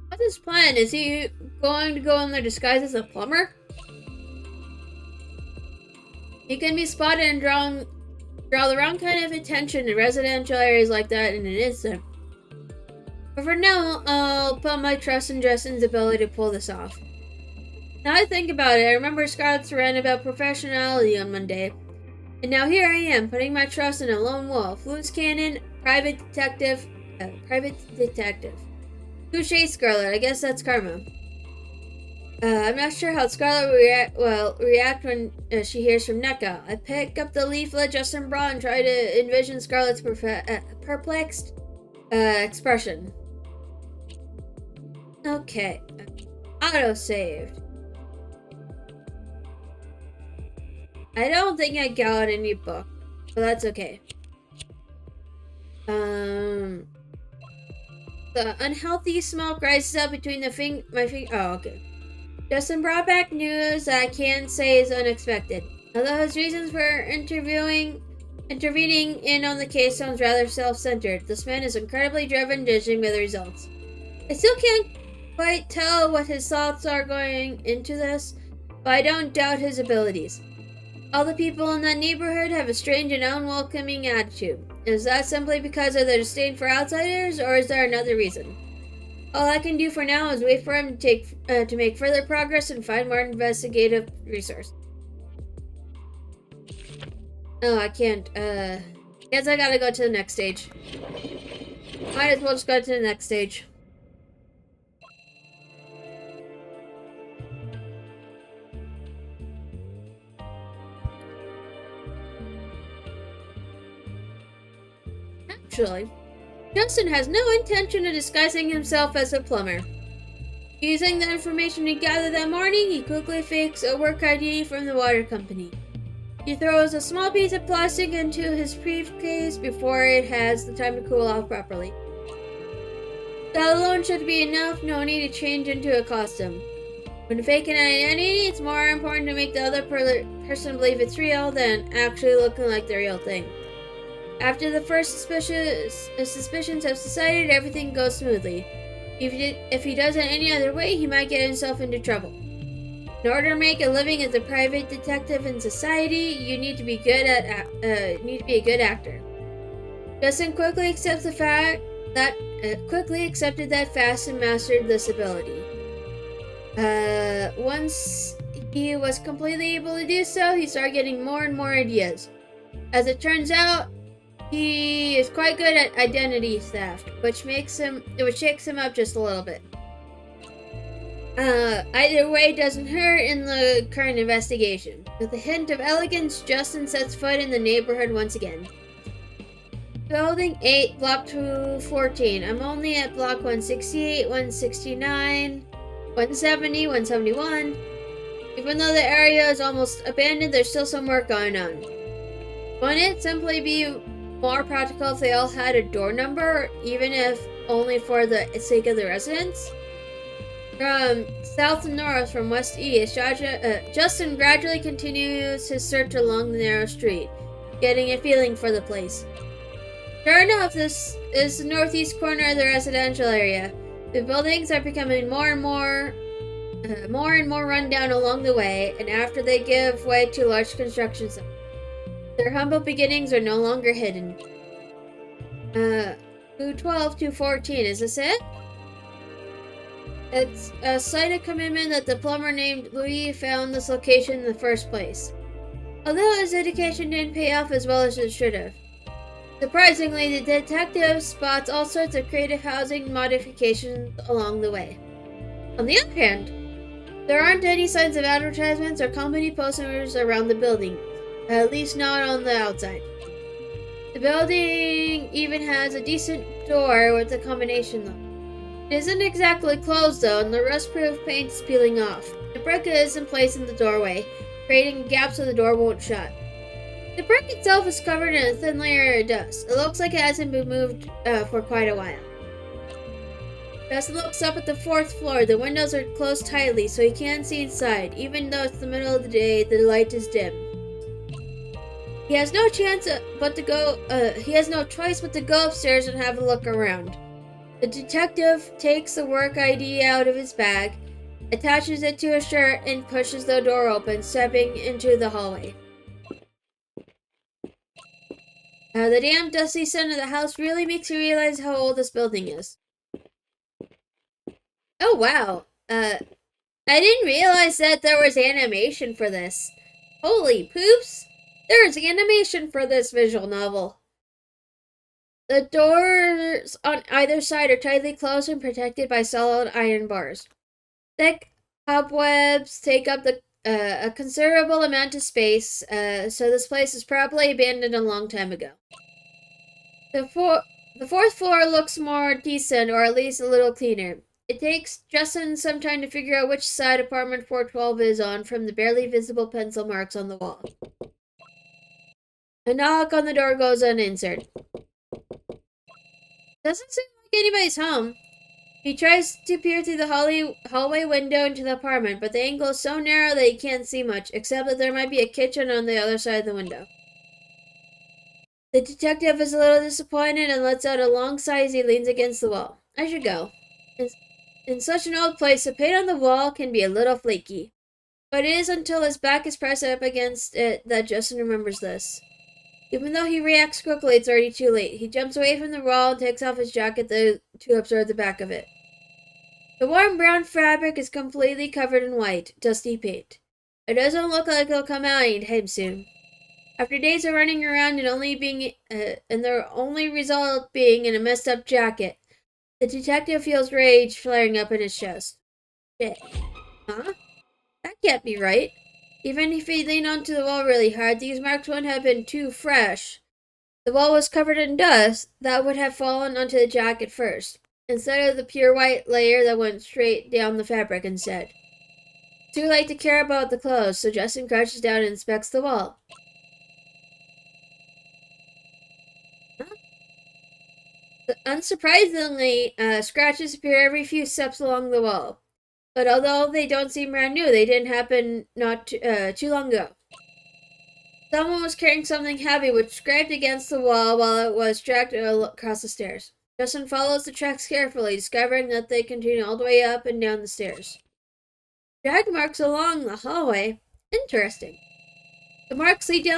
What's his plan? Is he going to go in there disguised as a plumber? He can be spotted and draw the wrong kind of attention in residential areas like that in an instant. But for now, I'll put my trust in Justin's ability to pull this off. Now I think about it, I remember Scarlett's rant about professionality on Monday. And now here I am, putting my trust in a lone wolf, loose cannon, private detective. Touché, Scarlett, I guess that's karma. I'm not sure how Scarlet will react when she hears from Neko. I pick up the leaflet Justin brought and try to envision Scarlett's perplexed expression. Okay. Auto-saved. I don't think I got any book, but that's okay. The unhealthy smoke rises up between my finger. Oh, okay. Justin brought back news that I can't say is unexpected. Although his reasons for intervening in on the case sounds rather self-centered, this man is incredibly driven, judging by the results. I still can't quite tell what his thoughts are going into this, but I don't doubt his abilities. All the people in that neighborhood have a strange and unwelcoming attitude. Is that simply because of their disdain for outsiders, or is there another reason? All I can do for now is wait for him to make further progress and find more investigative resource. Oh, I can't. Guess I gotta go to the next stage. Might as well just go to the next stage. Actually, Justin has no intention of disguising himself as a plumber. Using the information he gathered that morning, he quickly fakes a work ID from the water company. He throws a small piece of plastic into his briefcase before it has the time to cool off properly. That alone should be enough, no need to change into a costume. When faking an identity, it's more important to make the other person believe it's real than actually looking like the real thing. After the first suspicions have subsided, everything goes smoothly. If he does it any other way, he might get himself into trouble. In order to make a living as a private detective in society, you need to be a good actor. Justin quickly accepted that fast and mastered this ability. Once he was completely able to do so, he started getting more and more ideas. As it turns out, he is quite good at identity theft, which shakes him up just a little bit. Either way doesn't hurt in the current investigation. With a hint of elegance, Justin sets foot in the neighborhood once again. Building 8, block 214. I'm only at block 168, 169, 170, 171. Even though the area is almost abandoned, there's still some work going on. Wouldn't it simply be more practical if they all had a door number, even if only for the sake of the residents? From south to north, from west to east, Justin gradually continues his search along the narrow street, getting a feeling for the place. Sure enough, this is the northeast corner of the residential area. The buildings are becoming more and more run down along the way, and after they give way to large construction sites, their humble beginnings are no longer hidden. 212, 214, is this it? It's a site of commitment that the plumber named Louis found this location in the first place. Although his dedication didn't pay off as well as it should have. Surprisingly, the detective spots all sorts of creative housing modifications along the way. On the other hand, there aren't any signs of advertisements or company posters around the building, at least not on the outside. The building even has a decent door with a combination lock. It isn't exactly closed though, and the rust-proof paint is peeling off. The brick is in place in the doorway, creating gaps so the door won't shut. The brick itself is covered in a thin layer of dust. It looks like it hasn't been moved for quite a while. Justin looks up at the 4th floor. The windows are closed tightly, so he can't see inside. Even though it's the middle of the day, the light is dim. He has no choice but to go upstairs and have a look around. The detective takes the work ID out of his bag, attaches it to his shirt, and pushes the door open, stepping into the hallway. The damn dusty scent of the house really makes you realize how old this building is. Oh wow, I didn't realize that there was animation for this. Holy poops! There is animation for this visual novel. The doors on either side are tightly closed and protected by solid iron bars. Thick cobwebs take up a considerable amount of space, so this place was probably abandoned a long time ago. The 4th floor looks more decent, or at least a little cleaner. It takes Justin some time to figure out which side apartment 412 is on from the barely visible pencil marks on the wall. A knock on the door goes unanswered. Doesn't seem like anybody's home. He tries to peer through the hallway window into the apartment, but the angle is so narrow that he can't see much, except that there might be a kitchen on the other side of the window. The detective is a little disappointed and lets out a long sigh as he leans against the wall. I should go. In such an old place, the paint on the wall can be a little flaky. But it is until his back is pressed up against it that Justin remembers this. Even though he reacts quickly, it's already too late. He jumps away from the wall and takes off his jacket to observe the back of it. The warm brown fabric is completely covered in white, dusty paint. It doesn't look like it'll come out anytime soon. After days of running around and their only result being in a messed up jacket, the detective feels rage flaring up in his chest. Shit. Huh? That can't be right. Even if he leaned onto the wall really hard, these marks wouldn't have been too fresh. The wall was covered in dust that would have fallen onto the jacket first, instead of the pure white layer that went straight down the fabric instead. Too late to care about the clothes, so Justin crouches down and inspects the wall. Unsurprisingly, scratches appear every few steps along the wall. But although they don't seem brand new, they didn't happen not too long ago. Someone was carrying something heavy which scraped against the wall while it was dragged across the stairs. Justin follows the tracks carefully, discovering that they continue all the way up and down the stairs. Drag marks along the hallway. Interesting. The marks leading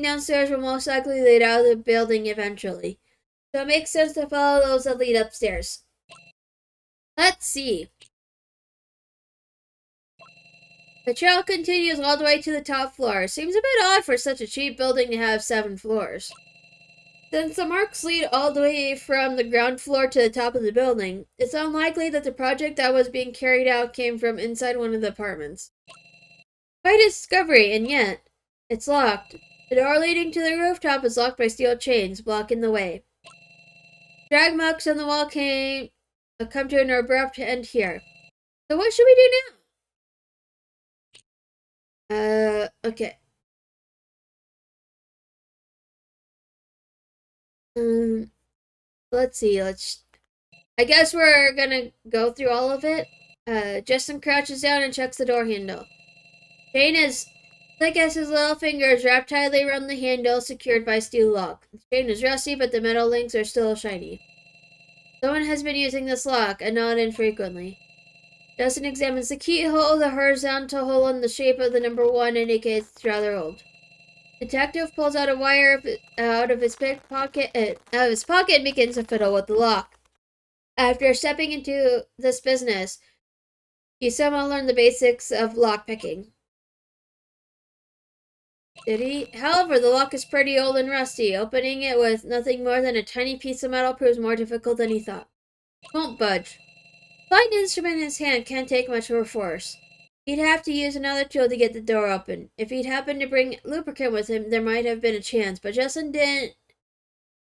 downstairs will most likely lead out of the building eventually, so it makes sense to follow those that lead upstairs. Let's see. The trail continues all the way to the top floor. Seems a bit odd for such a cheap building to have 7 floors. Since the marks lead all the way from the ground floor to the top of the building, it's unlikely that the project that was being carried out came from inside one of the apartments. Quite a discovery, and yet, it's locked. The door leading to the rooftop is locked by steel chains, blocking the way. Drag marks on the wall come to an abrupt end here. So what should we do now? Okay. Let's see, I guess we're gonna go through all of it. Justin crouches down and checks the door handle. Chain is thick as his little fingers, wrapped tightly around the handle, secured by a steel lock. The chain is rusty, but the metal links are still shiny. Someone has been using this lock, and not infrequently. Justin examines the keyhole. The horizontal hole in the shape of the number 1 indicates it's rather old. Detective pulls out a wire out of his pocket and begins to fiddle with the lock. After stepping into this business, he somehow learned the basics of lockpicking. Did he? However, the lock is pretty old and rusty. Opening it with nothing more than a tiny piece of metal proves more difficult than he thought. Won't budge. Flying instrument in his hand can't take much more force. He'd have to use another tool to get the door open. If he'd happened to bring lubricant with him, there might have been a chance, but Justin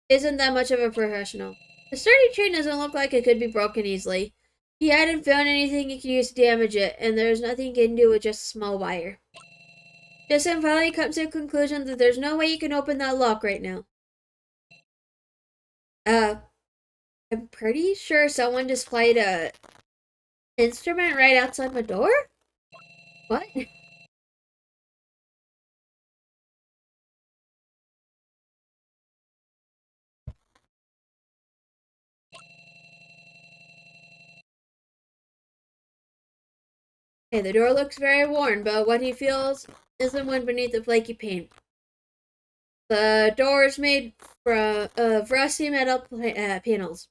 isn't that much of a professional. The sturdy chain doesn't look like it could be broken easily. He hadn't found anything he could use to damage it, and there's nothing he can do with just a small wire. Justin finally comes to the conclusion that there's no way you can open that lock right now. I'm pretty sure someone displayed a instrument right outside my door? What? Okay, the door looks very worn, but what he feels isn't one beneath the flaky paint. The door is made of rusty metal panels.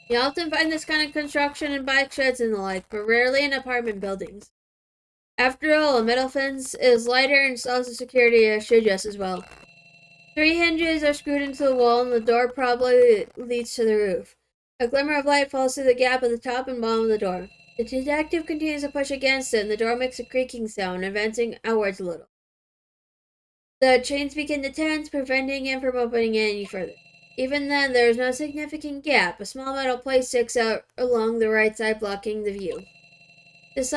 You often find this kind of construction in bike sheds and the like, but rarely in apartment buildings. After all, a metal fence is lighter and installs the security should just as well. 3 hinges are screwed into the wall, and the door probably leads to the roof. A glimmer of light falls through the gap at the top and bottom of the door. The detective continues to push against it, and the door makes a creaking sound, advancing outwards a little. The chains begin to tense, preventing him from opening it any further. Even then, there is no significant gap. A small metal plate sticks out along the right side, blocking the view. This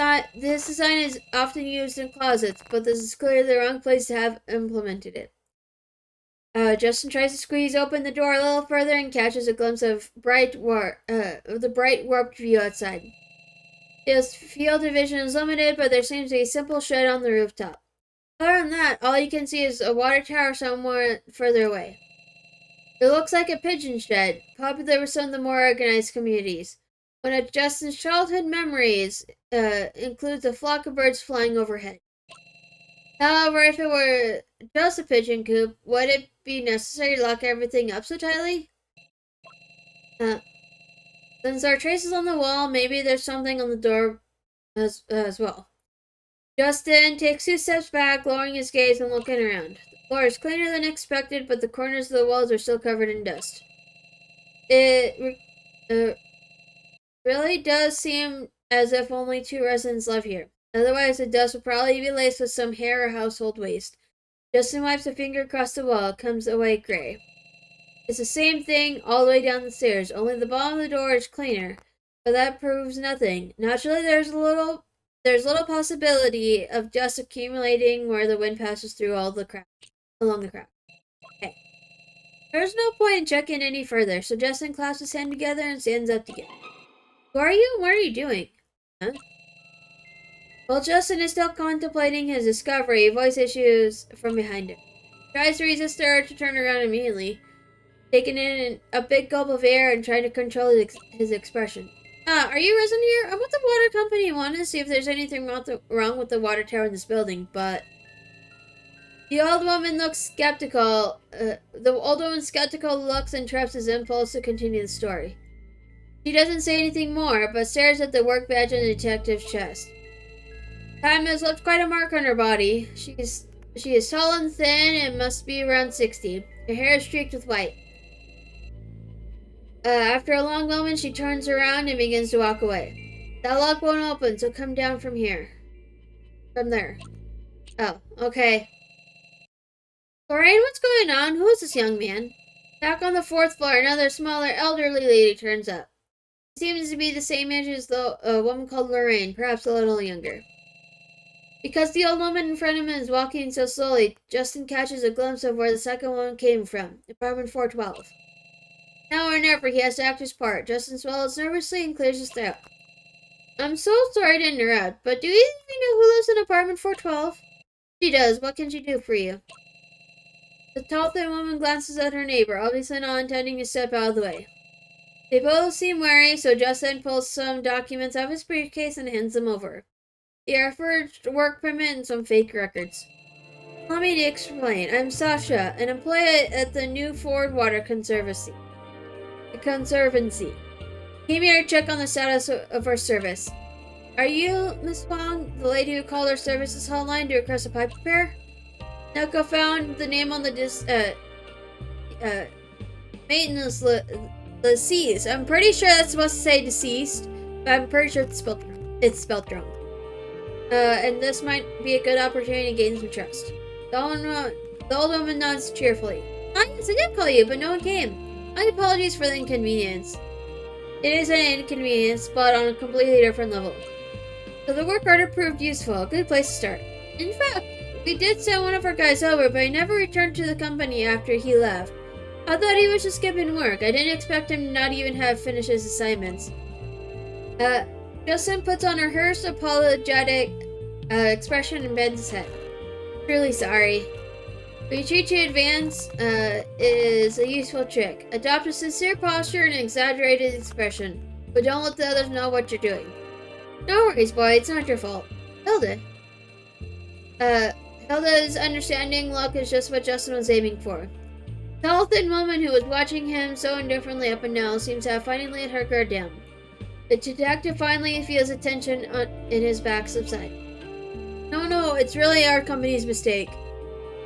design is often used in closets, but this is clearly the wrong place to have implemented it. Justin tries to squeeze open the door a little further and catches a glimpse of the bright warped view outside. His field of vision is limited, but there seems to be a simple shed on the rooftop. Other than that, all you can see is a water tower somewhere further away. It looks like a pigeon shed, popular with some of the more organized communities. One of Justin's childhood memories includes a flock of birds flying overhead. However, if it were just a pigeon coop, would it be necessary to lock everything up so tightly? Since there are traces on the wall, maybe there's something on the door as well. Justin takes 2 steps back, lowering his gaze and looking around. The floor is cleaner than expected, but the corners of the walls are still covered in dust. It really does seem as if only 2 residents live here. Otherwise, the dust would probably be laced with some hair or household waste. Justin wipes a finger across the wall. It comes away gray. It's the same thing all the way down the stairs, only the bottom of the door is cleaner. But that proves nothing. Naturally, there's little possibility of dust accumulating where the wind passes through along the crack. Okay. There's no point in checking any further, so Justin clasps his hand together and stands up to get. Who are you and what are you doing? Huh? While Justin is still contemplating his discovery, a voice issues from behind him. He tries to resist the urge to turn around immediately, taking in a big gulp of air and trying to control his expression. Are you a resident here? I'm with the water company and wanted to see if there's anything wrong with the water tower in this building, but... The old woman looks skeptical. Looks and traps his impulse to continue the story. She doesn't say anything more, but stares at the work badge on the detective's chest. Time has left quite a mark on her body. She is tall and thin and must be around 60. Her hair is streaked with white. After a long moment, she turns around and begins to walk away. That lock won't open, so come down from here. From there. Oh, okay. Lorraine, what's going on? Who is this young man? Back on the 4th floor, another smaller, elderly lady turns up. She seems to be the same age as the woman called Lorraine, perhaps a little younger. Because the old woman in front of him is walking so slowly, Justin catches a glimpse of where the second one came from, apartment 412. Now or never, he has to act his part. Justin swallows nervously and clears his throat. I'm so sorry to interrupt, but do you even know who lives in apartment 412? She does. What can she do for you? The tall, thin woman glances at her neighbor, obviously not intending to step out of the way. They both seem wary, so Justin pulls some documents out of his briefcase and hands them over. The Air Force work permit and some fake records. Allow me to explain. I'm Sasha, an employee at the New Ford Water Conservancy. Came here to check on the status of our service. Are you Miss Wong, the lady who called our services hotline to request a pipe repair? Neko found the name on the maintenance deceased. I'm pretty sure that's supposed to say deceased, but I'm pretty sure it's spelled wrong. And this might be a good opportunity to gain some trust. The old woman nods cheerfully. Ah, yes, I did call you, but no one came. My apologies for the inconvenience. It is an inconvenience, but on a completely different level. So the work order proved useful. A good place to start. In fact, we did send one of our guys over, but he never returned to the company after he left. I thought he was just skipping work. I didn't expect him to not even have finished his assignments. Justin puts on a rehearsed, apologetic expression and bends his head. Truly sorry. We treat you advance is a useful trick. Adopt a sincere posture and an exaggerated expression, but don't let the others know what you're doing. No worries, boy. It's not your fault. Hilda. Hilda's understanding look is just what Justin was aiming for. The tall, thin woman who was watching him so indifferently up and down seems to have finally let her guard down. The detective finally feels the tension in his back subside. No, it's really our company's mistake.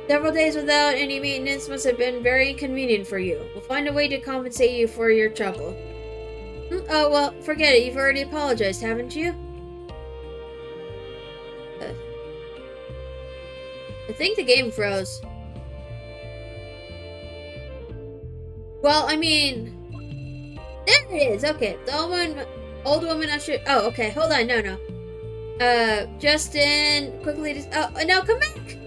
Several days without any maintenance must have been very inconvenient for you. We'll find a way to compensate you for your trouble. Oh, well, forget it. You've already apologized, haven't you? I think the game froze. Well, I mean... There it is! Okay, the old woman usher... Oh, okay, hold on, no. Justin quickly... Oh, no, come back!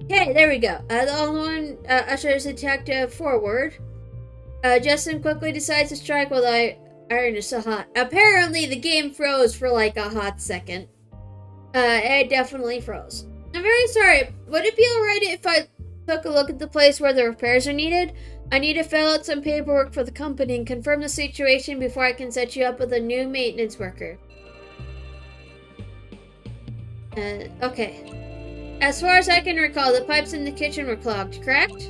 Okay, there we go. The old woman ushers the detective forward. Justin quickly decides to strike while the iron is so hot. Apparently, the game froze for like a hot second. It definitely froze. I'm very sorry. Would it be alright if I took a look at the place where the repairs are needed? I need to fill out some paperwork for the company and confirm the situation before I can set you up with a new maintenance worker. Okay. As far as I can recall, the pipes in the kitchen were clogged, correct?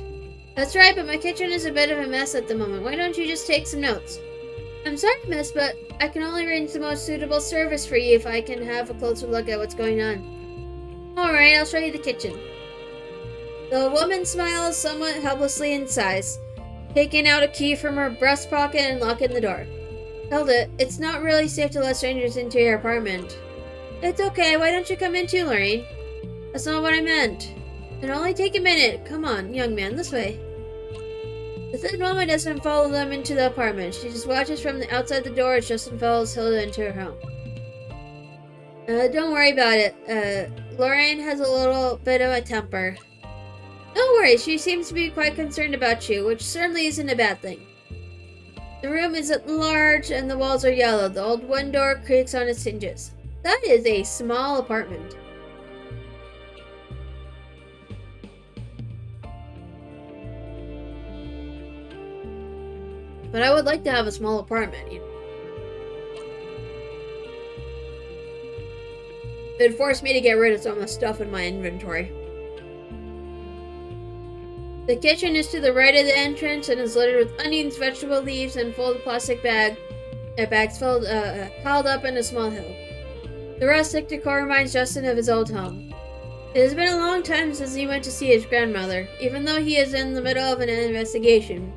That's right, but my kitchen is a bit of a mess at the moment. Why don't you just take some notes? I'm sorry, miss, but I can only arrange the most suitable service for you if I can have a closer look at what's going on. Alright, I'll show you the kitchen. The woman smiles somewhat helplessly and sighs, taking out a key from her breast pocket and locking the door. Hilda, it's not really safe to let strangers into your apartment. It's okay, why don't you come in too, Lorraine? That's not what I meant. It'll only take a minute. Come on, young man, this way. The thin woman doesn't follow them into the apartment. She just watches from the outside the door as Justin follows Hilda into her home. Don't worry about it. Lorraine has a little bit of a temper. Don't worry, she seems to be quite concerned about you, which certainly isn't a bad thing. The room isn't large and the walls are yellow. The old one door creaks on its hinges. That is a small apartment. But I would like to have a small apartment, you know. It would force me to get rid of some of the stuff in my inventory. The kitchen is to the right of the entrance and is littered with onions, vegetable leaves, and folded plastic bags piled up in a small hill. The rustic decor reminds Justin of his old home. It has been a long time since he went to see his grandmother, even though he is in the middle of an investigation.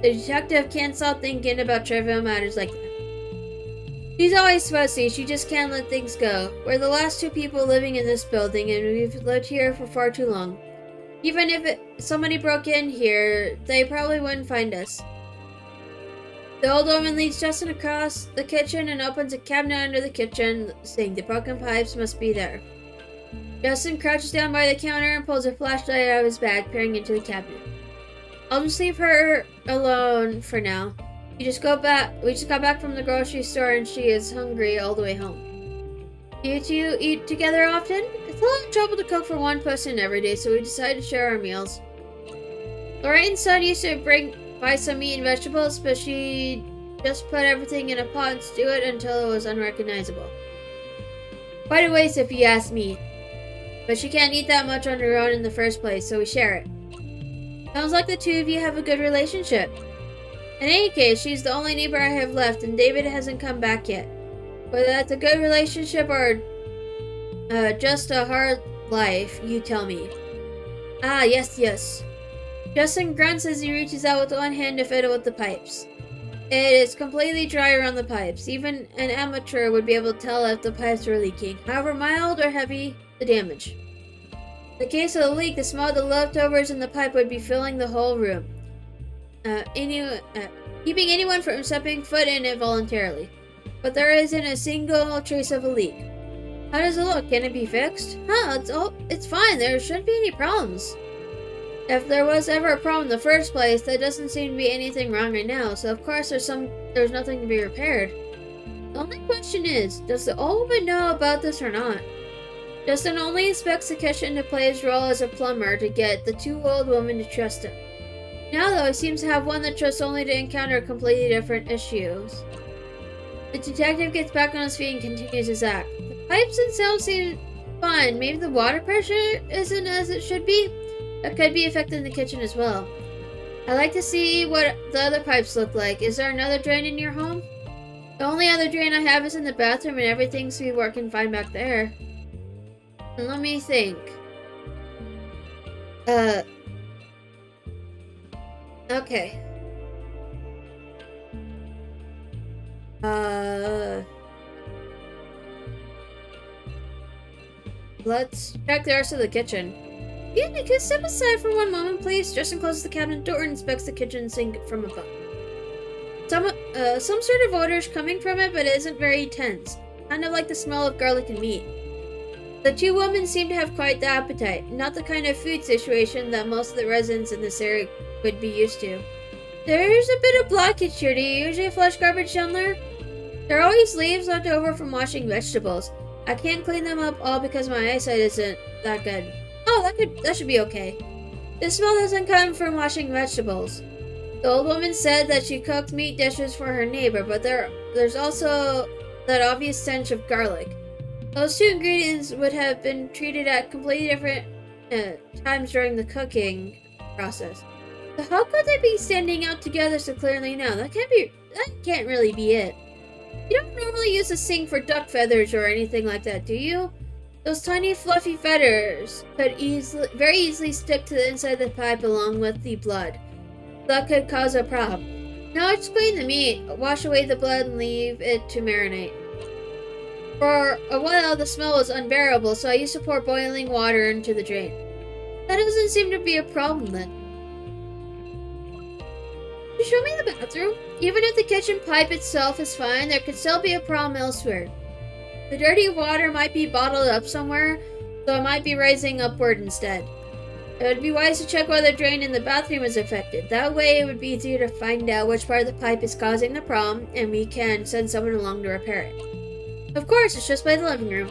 The detective can't stop thinking about trivial matters like that. She's always fussy, she just can't let things go. We're the last two people living in this building, and we've lived here for far too long. Even if somebody broke in here, they probably wouldn't find us. The old woman leads Justin across the kitchen and opens a cabinet under the kitchen sink. The broken pipes must be there. Justin crouches down by the counter and pulls a flashlight out of his bag, peering into the cabinet. I'll just leave her alone for now. We just got back from the grocery store and she is hungry all the way home. Do you two eat together often? It's a lot of trouble to cook for one person every day, so we decided to share our meals. Lorraine's son used to buy some meat and vegetables, but she just put everything in a pot and stew it until it was unrecognizable. Quite a waste if you ask me. But she can't eat that much on her own in the first place, so we share it. Sounds like the two of you have a good relationship. In any case, she's the only neighbor I have left, and David hasn't come back yet. Whether that's a good relationship or just a hard life, you tell me. Ah, yes. Justin grunts as he reaches out with one hand to fiddle with the pipes. It is completely dry around the pipes. Even an amateur would be able to tell if the pipes were leaking, however mild or heavy the damage. In the case of the leak, the smell of the leftovers in the pipe would be filling the whole room, keeping anyone from stepping foot in it voluntarily. But there isn't a single trace of a leak. How does it look? Can it be fixed? It's fine. There shouldn't be any problems. If there was ever a problem in the first place, there doesn't seem to be anything wrong right now, so of course there's nothing to be repaired. The only question is, does the old woman know about this or not? Justin only expects the kitchen to play his role as a plumber to get the two old women to trust him. Now, though, he seems to have one that trusts only to encounter completely different issues. The detective gets back on his feet and continues his act. The pipes themselves seem fine. Maybe the water pressure isn't as it should be? That could be affecting the kitchen as well. I'd like to see what the other pipes look like. Is there another drain in your home? The only other drain I have is in the bathroom, and everything seems to be working fine back there. Let me think. Okay. Let's check the rest of the kitchen. Yeah, can you step aside for one moment, please? Justin closes the cabinet door and inspects the kitchen sink from above. Some sort of odor is coming from it, but it isn't very intense. Kind of like the smell of garlic and meat. The two women seem to have quite the appetite, not the kind of food situation that most of the residents in this area would be used to. There's a bit of blockage here. Do you usually flush garbage down there? There are always leaves left over from washing vegetables. I can't clean them up all because my eyesight isn't that good. Oh, that should be okay. The smell doesn't come from washing vegetables. The old woman said that she cooked meat dishes for her neighbor, but there's also that obvious stench of garlic. Those two ingredients would have been treated at completely different times during the cooking process. So how could they be standing out together so clearly now? That can't really be it. You don't normally use a sink for duck feathers or anything like that, do you? Those tiny fluffy feathers could very easily stick to the inside of the pipe along with the blood. That could cause a problem. Now let's clean the meat, wash away the blood, and leave it to marinate. For a while, the smell was unbearable, so I used to pour boiling water into the drain. That doesn't seem to be a problem then. Can you show me the bathroom? Even if the kitchen pipe itself is fine, there could still be a problem elsewhere. The dirty water might be bottled up somewhere, so it might be rising upward instead. It would be wise to check whether the drain in the bathroom is affected. That way, it would be easier to find out which part of the pipe is causing the problem, and we can send someone along to repair it. Of course, it's just by the living room.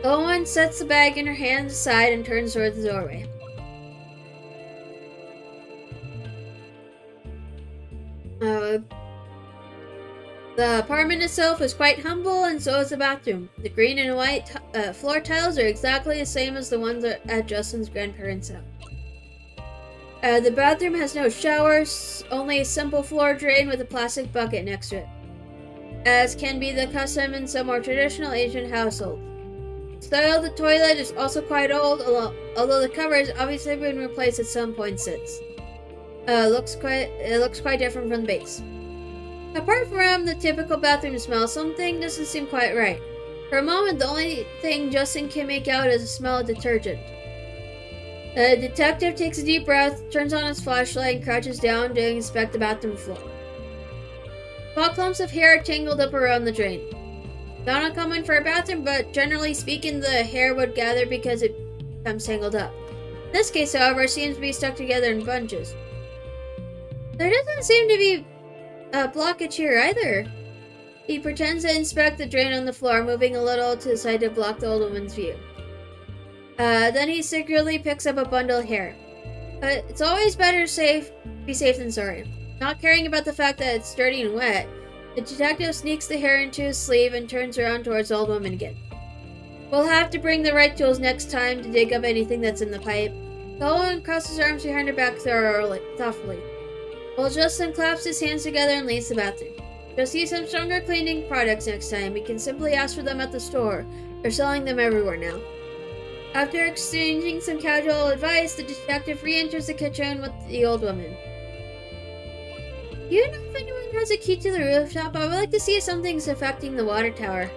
The old woman sets the bag in her hand aside and turns toward the doorway. The apartment itself is quite humble, and so is the bathroom. The green and white floor tiles are exactly the same as the ones at Justin's grandparents' house. The bathroom has no showers, only a simple floor drain with a plastic bucket next to it, as can be the custom in some more traditional Asian households. The style of the toilet is also quite old, although the cover has obviously been replaced at some point since. It looks quite different from the base. Apart from the typical bathroom smell, something doesn't seem quite right. For a moment, the only thing Justin can make out is the smell of detergent. The detective takes a deep breath, turns on his flashlight, and crouches down to inspect the bathroom floor. Small clumps of hair are tangled up around the drain. Not uncommon for a bathroom, but generally speaking, the hair would gather because it becomes tangled up. In this case, however, it seems to be stuck together in bunches. There doesn't seem to be a blockage here either. He pretends to inspect the drain on the floor, moving a little to the side to block the old woman's view. Then he secretly picks up a bundle of hair. But it's always better to be safe than sorry. Not caring about the fact that it's dirty and wet, the detective sneaks the hair into his sleeve and turns around towards the old woman again. We'll have to bring the right tools next time to dig up anything that's in the pipe. The old woman crosses her arms behind her back thoughtfully, while Justin claps his hands together and leaves the bathroom. Just use some stronger cleaning products next time. We can simply ask for them at the store. They're selling them everywhere now. After exchanging some casual advice, the detective re-enters the kitchen with the old woman. Do you know if anyone has a key to the rooftop? I would like to see if something's affecting the water tower.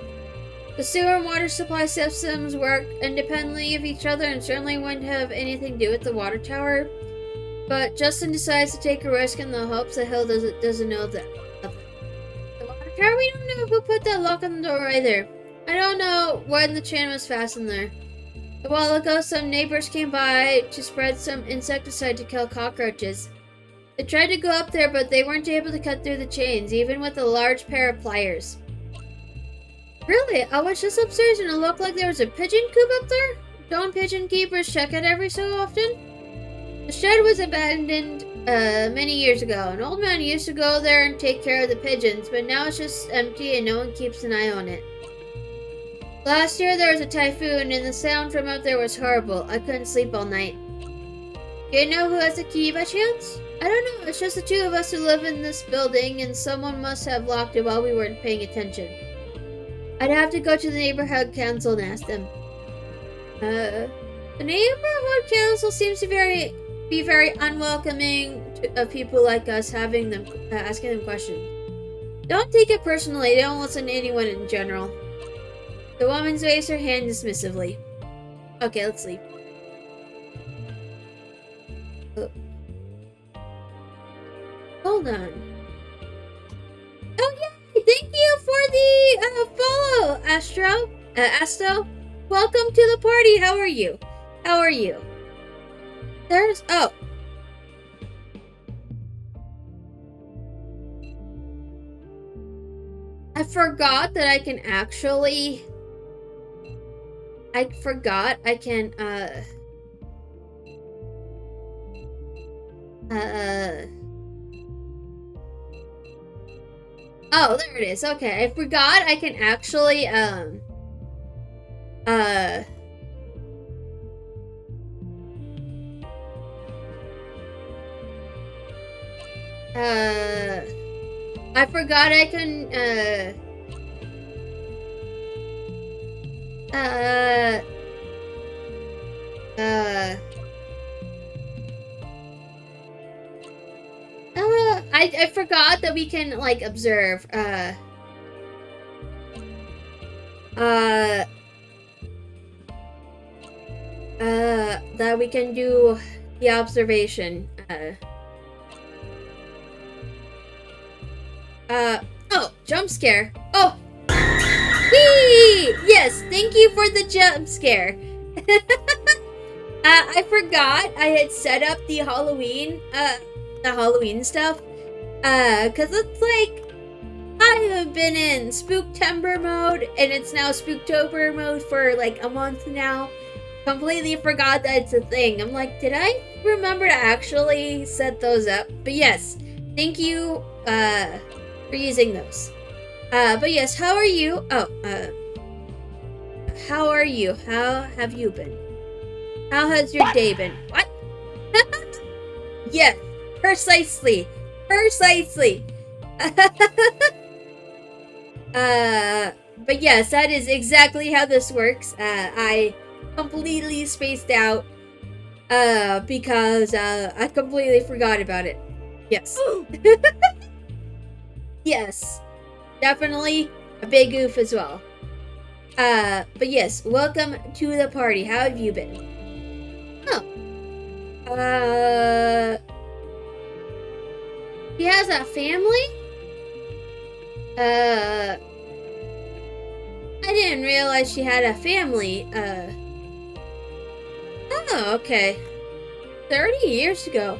The sewer and water supply systems work independently of each other and certainly wouldn't have anything to do with the water tower. But Justin decides to take a risk in the hopes that Hill doesn't know that. The water tower? We don't know who put that lock on the door either. I don't know when the chain was fastened there. A while ago, some neighbors came by to spread some insecticide to kill cockroaches. They tried to go up there, but they weren't able to cut through the chains, even with a large pair of pliers. Really? I was just upstairs and it looked like there was a pigeon coop up there? Don't pigeon keepers check it every so often? The shed was abandoned many years ago. An old man used to go there and take care of the pigeons, but now it's just empty and no one keeps an eye on it. Last year there was a typhoon and the sound from up there was horrible. I couldn't sleep all night. Do you know who has the key by chance? I don't know. It's just the two of us who live in this building and someone must have locked it while we weren't paying attention. I'd have to go to the neighborhood council and ask them. The neighborhood council seems to be very unwelcoming of people like us asking them questions. Don't take it personally. They don't listen to anyone in general. The woman waves her hand dismissively. Okay, let's leave. Hold on. Oh yeah, thank you for the follow, Astro. Welcome to the party. How are you? I forgot that I can actually. Oh, there it is. Okay, I forgot I can actually, I forgot I can, I forgot that we can, like, observe, that we can do the observation, oh, jump scare. Oh! Whee! Yes, thank you for the jump scare. I forgot I had set up the Halloween stuff. Cause it's like, I have been in Spooktember mode, and it's now Spooktober mode for like a month now. Completely forgot that it's a thing. I'm like, did I remember to actually set those up? But yes, thank you, for using those. But yes, how are you? How are you? How have you been? How has your day been? What? Yes, precisely. But yes, that is exactly how this works. I completely spaced out, because, I completely forgot about it. Yes. Yes. Definitely a big oof as well. But yes, welcome to the party. How have you been? Oh, He has a family? I didn't realize she had a family. Oh, okay. 30 years ago.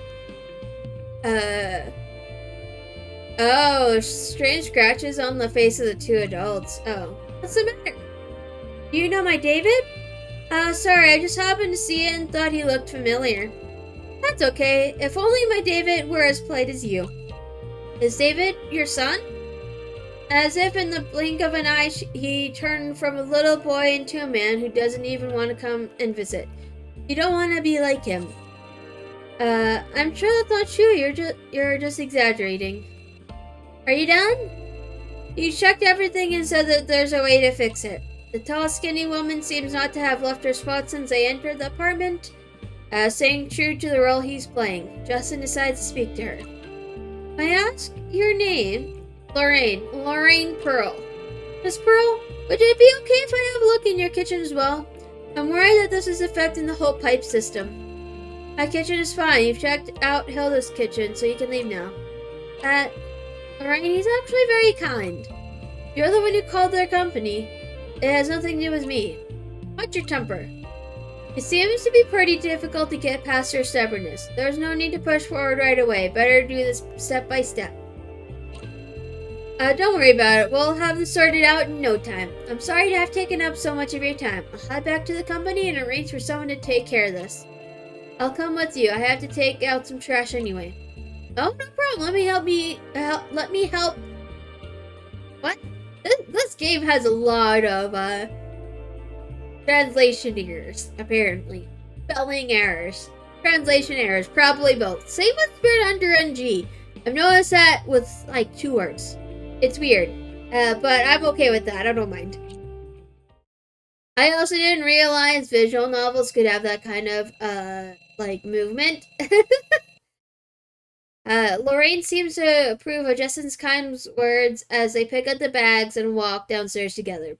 Oh, strange scratches on the face of the two adults. Oh, what's the matter? Do you know my David? Sorry, I just happened to see it and thought he looked familiar. That's okay. If only my David were as polite as you. Is David your son? As if in the blink of an eye, he turned from a little boy into a man who doesn't even want to come and visit. You don't want to be like him. I'm sure that's not true. You're just exaggerating. Are you done? You checked everything and said that there's a way to fix it. The tall, skinny woman seems not to have left her spot since I entered the apartment. Staying true to the role he's playing, Justin decides to speak to her. May I ask your name? Lorraine Pearl. Miss Pearl, would it be okay if I have a look in your kitchen as well? I'm worried that this is affecting the whole pipe system. My kitchen is fine. You've checked out Hilda's kitchen, so you can leave now. Lorraine, he's actually very kind. You're the one who called their company. It has nothing to do with me. Watch your temper. It seems to be pretty difficult to get past her stubbornness. There's no need to push forward right away. Better do this step by step. Don't worry about it. We'll have this sorted out in no time. I'm sorry to have taken up so much of your time. I'll head back to the company and arrange for someone to take care of this. I'll come with you. I have to take out some trash anyway. Oh, no problem. Let me help. What? This game has a lot of, translation errors, apparently. Spelling errors. Translation errors. Probably both. Same with Spirit Under NG. I've noticed that with, like, 2 words. It's weird. But I'm okay with that. I don't mind. I also didn't realize visual novels could have that kind of, like, movement. Lorraine seems to approve of Justin's kind words as they pick up the bags and walk downstairs together.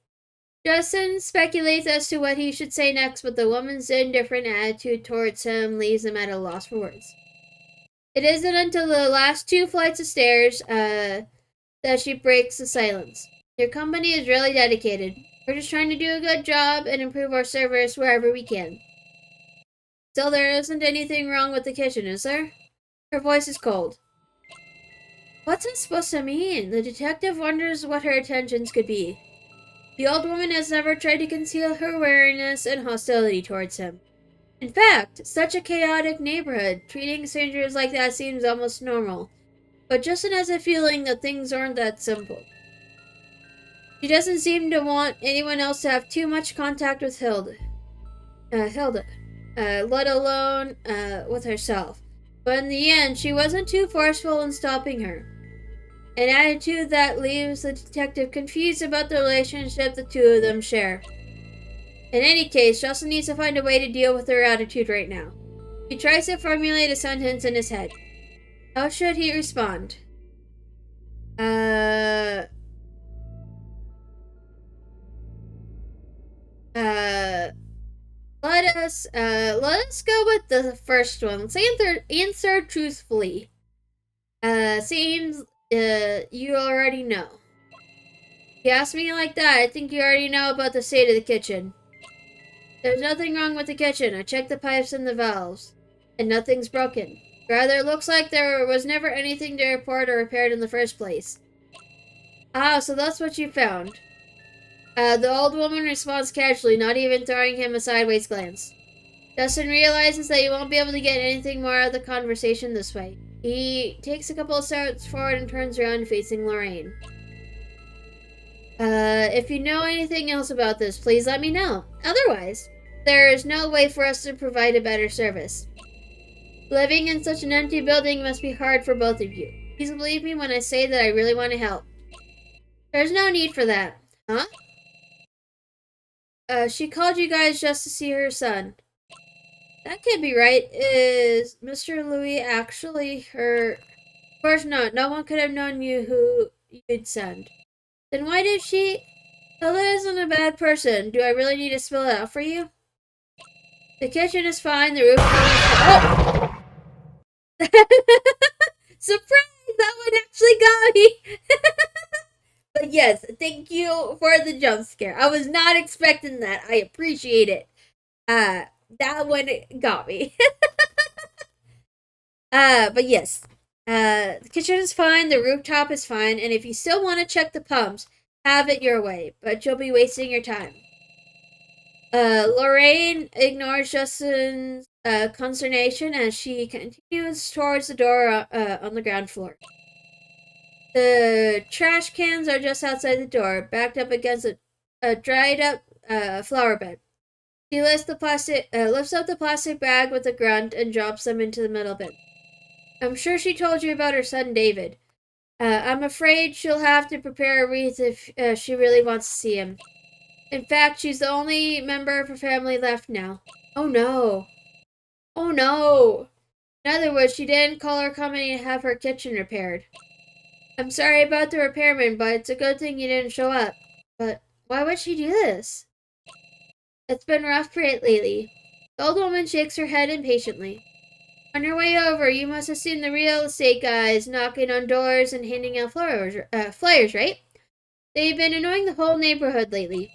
Justin speculates as to what he should say next, but the woman's indifferent attitude towards him leaves him at a loss for words. It isn't until the last 2 flights of stairs that she breaks the silence. Your company is really dedicated. We're just trying to do a good job and improve our service wherever we can. Still, there isn't anything wrong with the kitchen, is there? Her voice is cold. What's it supposed to mean? The detective wonders what her intentions could be. The old woman has never tried to conceal her wariness and hostility towards him. In fact, such a chaotic neighborhood, treating strangers like that seems almost normal. But Justin has a feeling that things aren't that simple. She doesn't seem to want anyone else to have too much contact with Hilda, let alone with herself. But in the end, she wasn't too forceful in stopping her. An attitude that leaves the detective confused about the relationship the two of them share. In any case, Justin needs to find a way to deal with her attitude right now. He tries to formulate a sentence in his head. How should he respond? Let us go with the first one. Let's answer truthfully. Seems, you already know. If you ask me like that, I think you already know about the state of the kitchen. There's nothing wrong with the kitchen. I checked the pipes and the valves, and nothing's broken. Rather, it looks like there was never anything to report or repaired in the first place. Ah, so that's what you found. The old woman responds casually, not even throwing him a sideways glance. Justin realizes that he won't be able to get anything more out of the conversation this way. He takes a couple of steps forward and turns around, facing Lorraine. If you know anything else about this, please let me know. Otherwise, there is no way for us to provide a better service. Living in such an empty building must be hard for both of you. Please believe me when I say that I really want to help. There's no need for that. Huh? She called you guys just to see her son. That can't be right. Is Mr. Louis actually her... Of course not. No one could have known who you'd send. Then why did she... Hilda isn't a bad person. Do I really need to spell it out for you? The kitchen is fine. The roof is... Oh! Surprise! That one actually got me! But yes, thank you for the jump scare. I was not expecting that. I appreciate it. That one got me. But yes. The kitchen is fine, the rooftop is fine, and if you still want to check the pumps, have it your way, but you'll be wasting your time. Lorraine ignores Justin's consternation as she continues towards the door on the ground floor. The trash cans are just outside the door, backed up against a dried up flower bed. She lifts up the plastic bag with a grunt and drops them into the middle bin. I'm sure she told you about her son David. I'm afraid she'll have to prepare a wreath if she really wants to see him. In fact, she's the only member of her family left now. Oh no. Oh no. In other words, she didn't call her company to have her kitchen repaired. I'm sorry about the repairman, but it's a good thing you didn't show up. But why would she do this? It's been rough for it lately. The old woman shakes her head impatiently. On your way over, you must have seen the real estate guys knocking on doors and handing out flyers, right? They've been annoying the whole neighborhood lately.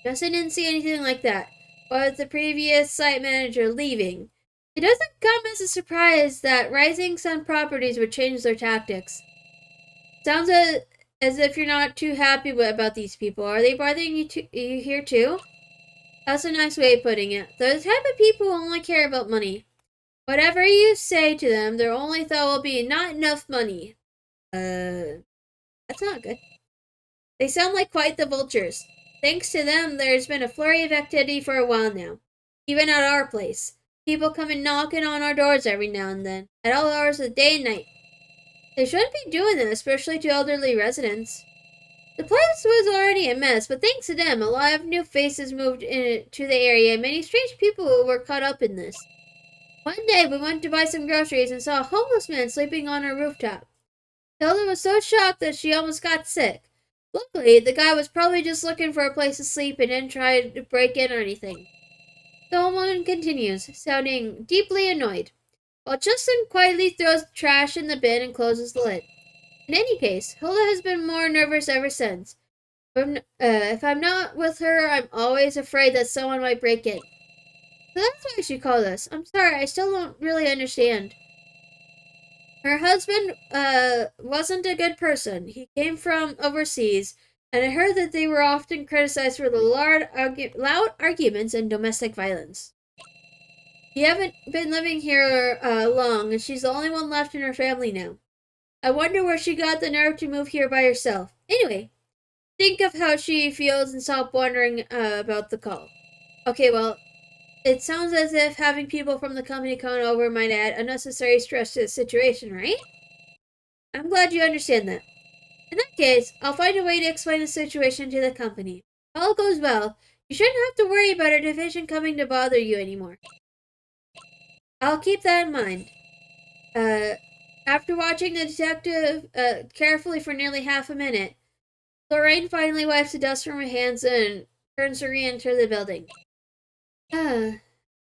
Justin didn't see anything like that, but with the previous site manager leaving, it doesn't come as a surprise that Rising Sun Properties would change their tactics. Sounds as if you're not too happy about these people. Are they bothering you here too? That's a nice way of putting it. They're the type of people who only care about money. Whatever you say to them, their only thought will be, not enough money. That's not good. They sound like quite the vultures. Thanks to them, there's been a flurry of activity for a while now. Even at our place. People come and knocking on our doors every now and then, at all hours of the day and night. They shouldn't be doing that, especially to elderly residents. The place was already a mess, but thanks to them, a lot of new faces moved into the area, and many strange people were caught up in this. One day, we went to buy some groceries and saw a homeless man sleeping on our rooftop. Hilda was so shocked that she almost got sick. Luckily, the guy was probably just looking for a place to sleep and didn't try to break in or anything. The woman continues, sounding deeply annoyed, while Justin quietly throws the trash in the bin and closes the lid. In any case, Hilda has been more nervous ever since. If I'm not with her, I'm always afraid that someone might break in. So that's why she called us. I'm sorry, I still don't really understand. Her husband, wasn't a good person. He came from overseas, and I heard that they were often criticized for the loud arguments and domestic violence. You haven't been living here, long, and she's the only one left in her family now. I wonder where she got the nerve to move here by herself. Anyway, think of how she feels and stop wondering, about the call. Okay, well, it sounds as if having people from the company come over might add unnecessary stress to the situation, right? I'm glad you understand that. In that case, I'll find a way to explain the situation to the company. If all goes well, you shouldn't have to worry about our division coming to bother you anymore. I'll keep that in mind. After watching the detective carefully for nearly half a minute, Lorraine finally wipes the dust from her hands and turns to re-enter the building. It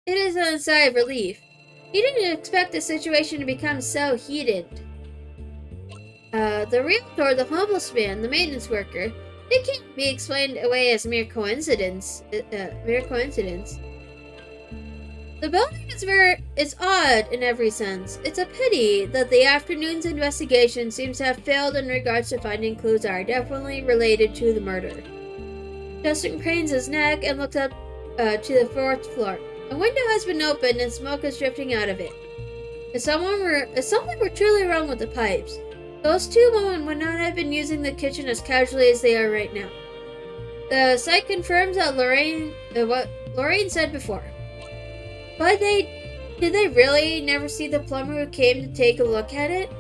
is a sigh of relief. He didn't expect the situation to become so heated. The realtor, the homeless man, the maintenance worker, they can't be explained away as mere coincidence. The building is odd in every sense. It's a pity that the afternoon's investigation seems to have failed in regards to finding clues that are definitely related to the murder. Justin cranes his neck and looks up to the fourth floor. A window has been opened and smoke is drifting out of it. If something were truly wrong with the pipes, those two women would not have been using the kitchen as casually as they are right now. The site confirms that what Lorraine said before. But did they really never see the plumber who came to take a look at it?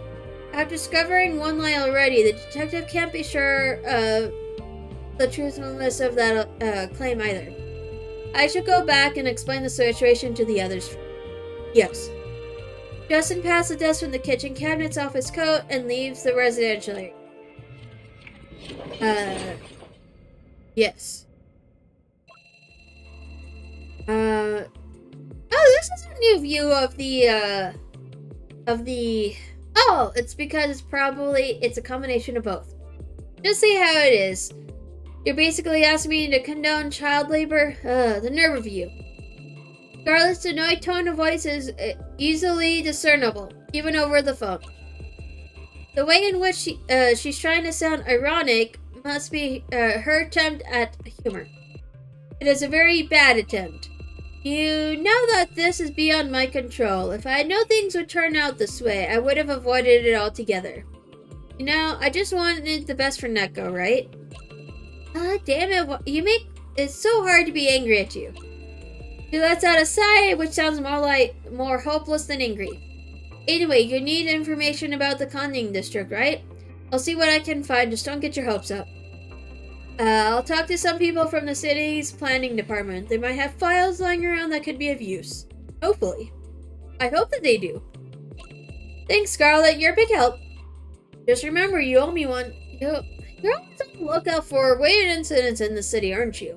After discovering one lie already, the detective can't be sure of the truthfulness of that claim either. I should go back and explain the situation to the others. Yes. Justin passes the desk from the kitchen cabinets off his coat and leaves the residential area. Yes. Oh, this is a new view of the of the... Oh, it's because it's a combination of both. Just see how it is. You're basically asking me to condone child labor? The nerve of you. Scarlett's annoyed tone of voice is easily discernible, even over the phone. The way in which she's trying to sound ironic must be her attempt at humor. It is a very bad attempt. You know that this is beyond my control. If I had known things would turn out this way, I would have avoided it altogether. You know, I just wanted the best for Neko, right? Damn it, you make it so hard to be angry at you. She lets out a sigh, which sounds more hopeless than angry. Anyway, you need information about the conning district, right? I'll see what I can find, just don't get your hopes up. I'll talk to some people from the city's planning department. They might have files lying around that could be of use. Hopefully. I hope that they do. Thanks, Scarlett. You're a big help. Just remember, you owe me one. You're always on the lookout for weird incidents in the city, aren't you?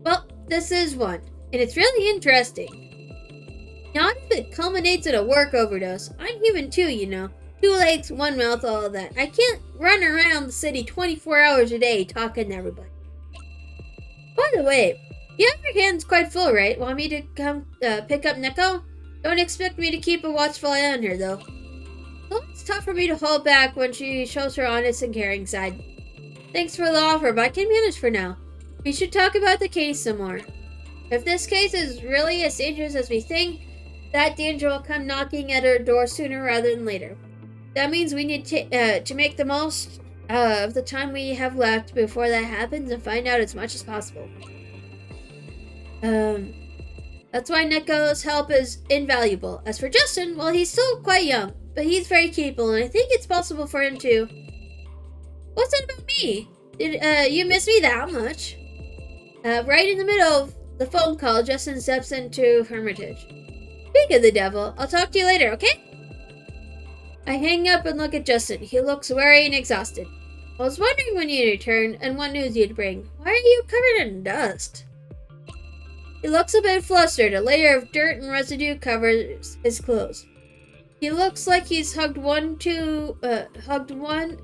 Well, this is one, and it's really interesting. Not if it culminates in a work overdose. I'm human too, you know. 2 legs, 1 mouth, all of that. I can't run around the city 24 hours a day talking to everybody. By the way, you have your hands quite full, right? Want me to come pick up Neko? Don't expect me to keep a watchful eye on her, though. Well, it's tough for me to hold back when she shows her honest and caring side. Thanks for the offer, but I can manage for now. We should talk about the case some more. If this case is really as dangerous as we think, that danger will come knocking at our door sooner rather than later. That means we need to make the most of the time we have left before that happens and find out as much as possible. That's why Neko's help is invaluable. As for Justin, well, he's still quite young, but he's very capable, and I think it's possible for him to... What's that about me? Did you miss me that much? Right in the middle of the phone call, Justin steps into Hermitage. Speak of the devil, I'll talk to you later, okay? I hang up and look at Justin. He looks weary and exhausted. I was wondering when you'd return and what news you'd bring. Why are you covered in dust? He looks a bit flustered. A layer of dirt and residue covers his clothes. He looks like he's hugged one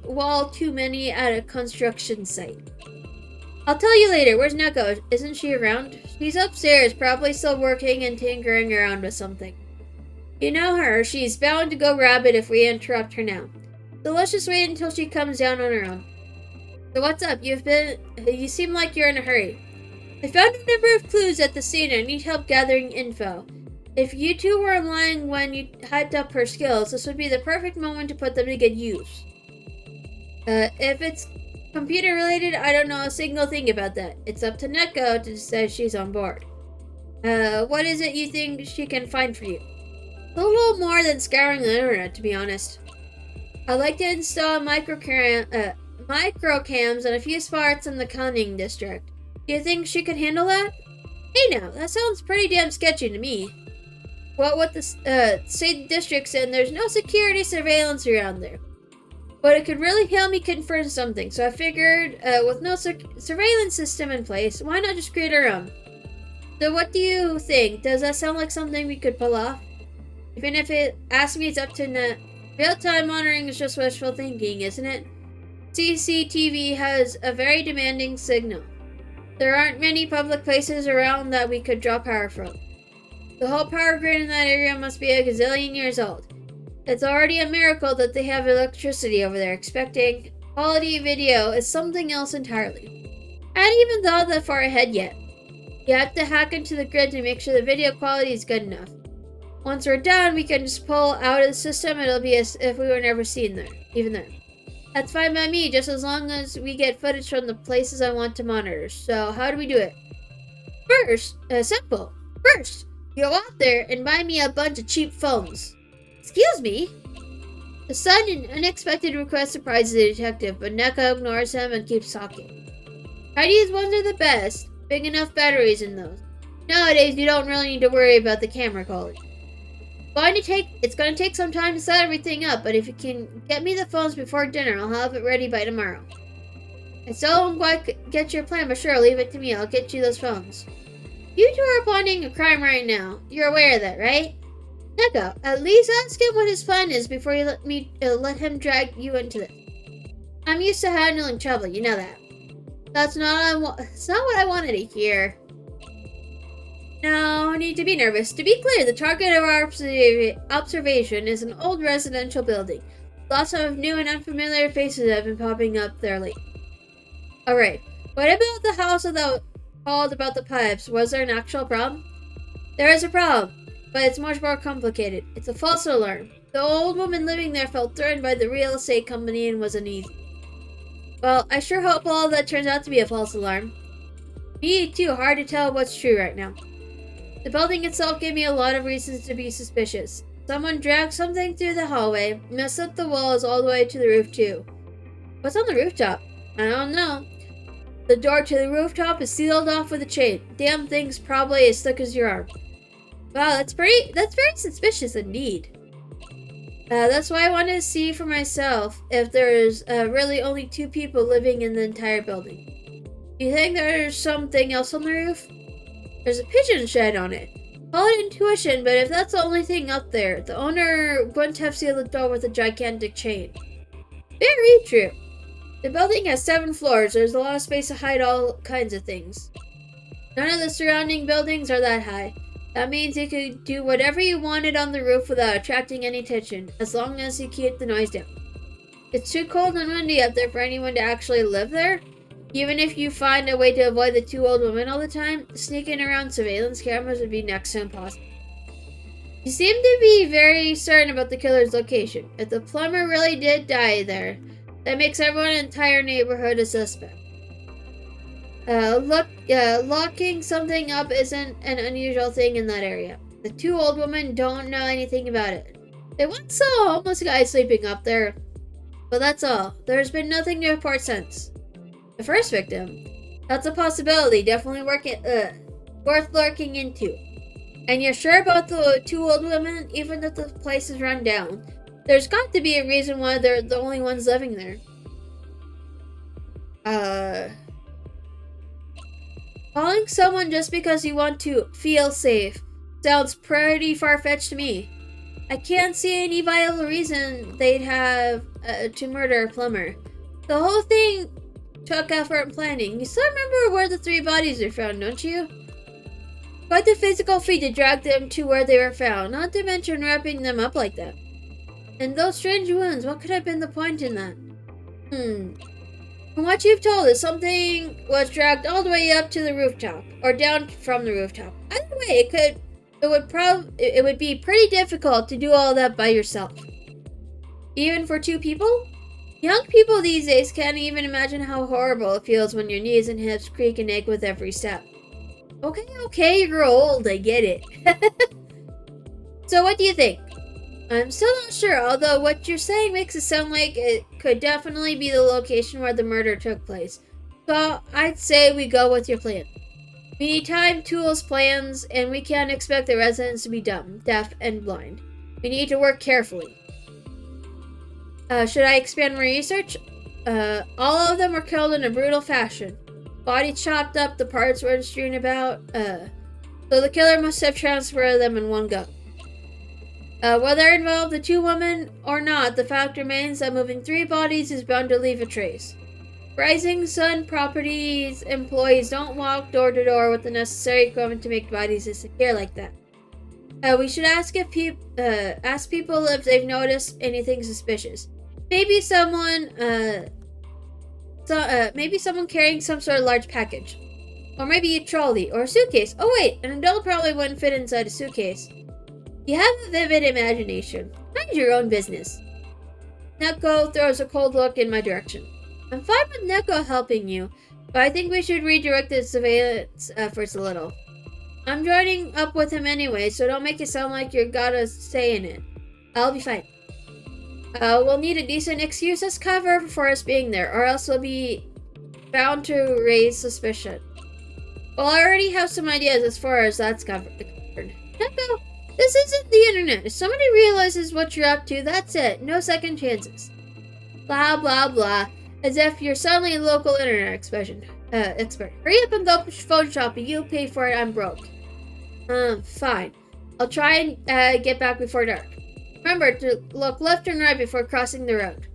wall too many at a construction site. I'll tell you later. Where's Neko? Isn't she around? She's upstairs, probably still working and tinkering around with something. You know her. She's bound to go rabid if we interrupt her now. So let's just wait until she comes down on her own. So what's up? You seem like you're in a hurry. I found a number of clues at the scene and I need help gathering info. If you two were online when you hyped up her skills, this would be the perfect moment to put them to good use. If it's computer related, I don't know a single thing about that. It's up to Neko to decide she's on board. What is it you think she can find for you? A little more than scouring the internet, to be honest. I'd like to install microcams in a few spots in the conning district. Do you think she could handle that? Hey now, that sounds pretty damn sketchy to me. Well, with the state districts in, there's no security surveillance around there. But it could really help me confirm something, so I figured, with no surveillance system in place, why not just create our own? So what do you think? Does that sound like something we could pull off? Even if it asks me, it's up to net. Real-time monitoring is just wishful thinking, isn't it? CCTV has a very demanding signal. There aren't many public places around that we could draw power from. The whole power grid in that area must be a gazillion years old. It's already a miracle that they have electricity over there. Expecting quality video is something else entirely. I hadn't even thought that far ahead yet. You have to hack into the grid to make sure the video quality is good enough. Once we're done, we can just pull out of the system. It'll be as if we were never seen there, even then. That's fine by me, just as long as we get footage from the places I want to monitor. So, how do we do it? First, simple. First, you go out there and buy me a bunch of cheap phones. Excuse me? The sudden, unexpected request surprises the detective, but Neko ignores him and keeps talking. Chinese ones are the best. Big enough batteries in those. Nowadays, you don't really need to worry about the camera quality. It's going to take some time to set everything up, but if you can get me the phones before dinner, I'll have it ready by tomorrow. I still don't quite get your plan, but sure, leave it to me. I'll get you those phones. You two are planning a crime right now. You're aware of that, right? Neko, at least ask him what his plan is before you let him drag you into this. I'm used to handling trouble, you know that. That's not what I wanted to hear. No need to be nervous. To be clear, the target of our observation is an old residential building. Lots of new and unfamiliar faces have been popping up there lately. Alright, what about the house that called about the pipes? Was there an actual problem? There is a problem, but it's much more complicated. It's a false alarm. The old woman living there felt threatened by the real estate company and was uneasy. Well, I sure hope all of that turns out to be a false alarm. Me too, hard to tell what's true right now. The building itself gave me a lot of reasons to be suspicious. Someone dragged something through the hallway, messed up the walls all the way to the roof too. What's on the rooftop? I don't know. The door to the rooftop is sealed off with a chain. Damn thing's probably as thick as your arm. Wow, that's very suspicious indeed. That's why I wanted to see for myself if there's really only 2 people living in the entire building. Do you think there's something else on the roof? There's a pigeon shed on it. Call it intuition, but if that's the only thing up there, the owner wouldn't have sealed the door with a gigantic chain. Very true. The building has 7 floors. There's a lot of space to hide all kinds of things. None of the surrounding buildings are that high. That means you could do whatever you wanted on the roof without attracting any attention, as long as you keep the noise down. It's too cold and windy up there for anyone to actually live there. Even if you find a way to avoid the 2 old women all the time, sneaking around surveillance cameras would be next to impossible. You seem to be very certain about the killer's location. If the plumber really did die there, that makes everyone in the entire neighborhood a suspect. Locking something up isn't an unusual thing in that area. The 2 old women don't know anything about it. They once saw a homeless guy sleeping up there, but that's all. There's been nothing to report since. The first victim? That's a possibility, definitely worth looking into. And you're sure about the 2 old women, even if the place is run down? There's got to be a reason why they're the only ones living there. Calling someone just because you want to feel safe sounds pretty far-fetched to me. I can't see any viable reason they'd have to murder a plumber. The whole thing took effort and planning. You still remember where the 3 bodies were found, don't you? Quite the physical feat to drag them to where they were found, not to mention wrapping them up like that. And those strange wounds, what could have been the point in that? From what you've told us, something was dragged all the way up to the rooftop, or down from the rooftop. Either way, it would be pretty difficult to do all that by yourself. Even for 2 people? Young people these days can't even imagine how horrible it feels when your knees and hips creak and ache with every step. Okay, you're old, I get it. So what do you think? I'm still not sure, although what you're saying makes it sound like it could definitely be the location where the murder took place. So I'd say we go with your plan. We need time, tools, plans, and we can't expect the residents to be dumb, deaf, and blind. We need to work carefully. Should I expand my research? All of them were killed in a brutal fashion. Bodies chopped up, the parts were strewn about, so the killer must have transferred them in one go. Whether it involved the 2 women or not, the fact remains that moving 3 bodies is bound to leave a trace. Rising Sun Properties employees don't walk door to door with the necessary equipment to make bodies disappear like that. We should ask people if they've noticed anything suspicious. Maybe someone carrying some sort of large package. Or maybe a trolley or a suitcase. Oh wait, an adult probably wouldn't fit inside a suitcase. You have a vivid imagination. Mind your own business. Neko throws a cold look in my direction. I'm fine with Neko helping you, but I think we should redirect the surveillance efforts a little. I'm joining up with him anyway, so don't make it sound like you got a say in it. I'll be fine. We'll need a decent excuse as cover for us being there, or else we'll be bound to raise suspicion. Well, I already have some ideas as far as that's covered. Neko, this isn't the internet. If somebody realizes what you're up to, that's it. No second chances. Blah, blah, blah. As if you're suddenly a local internet expert. Hurry up and go phone shopping. You'll pay for it. I'm broke. Fine. I'll try and get back before dark. Remember to look left and right before crossing the road.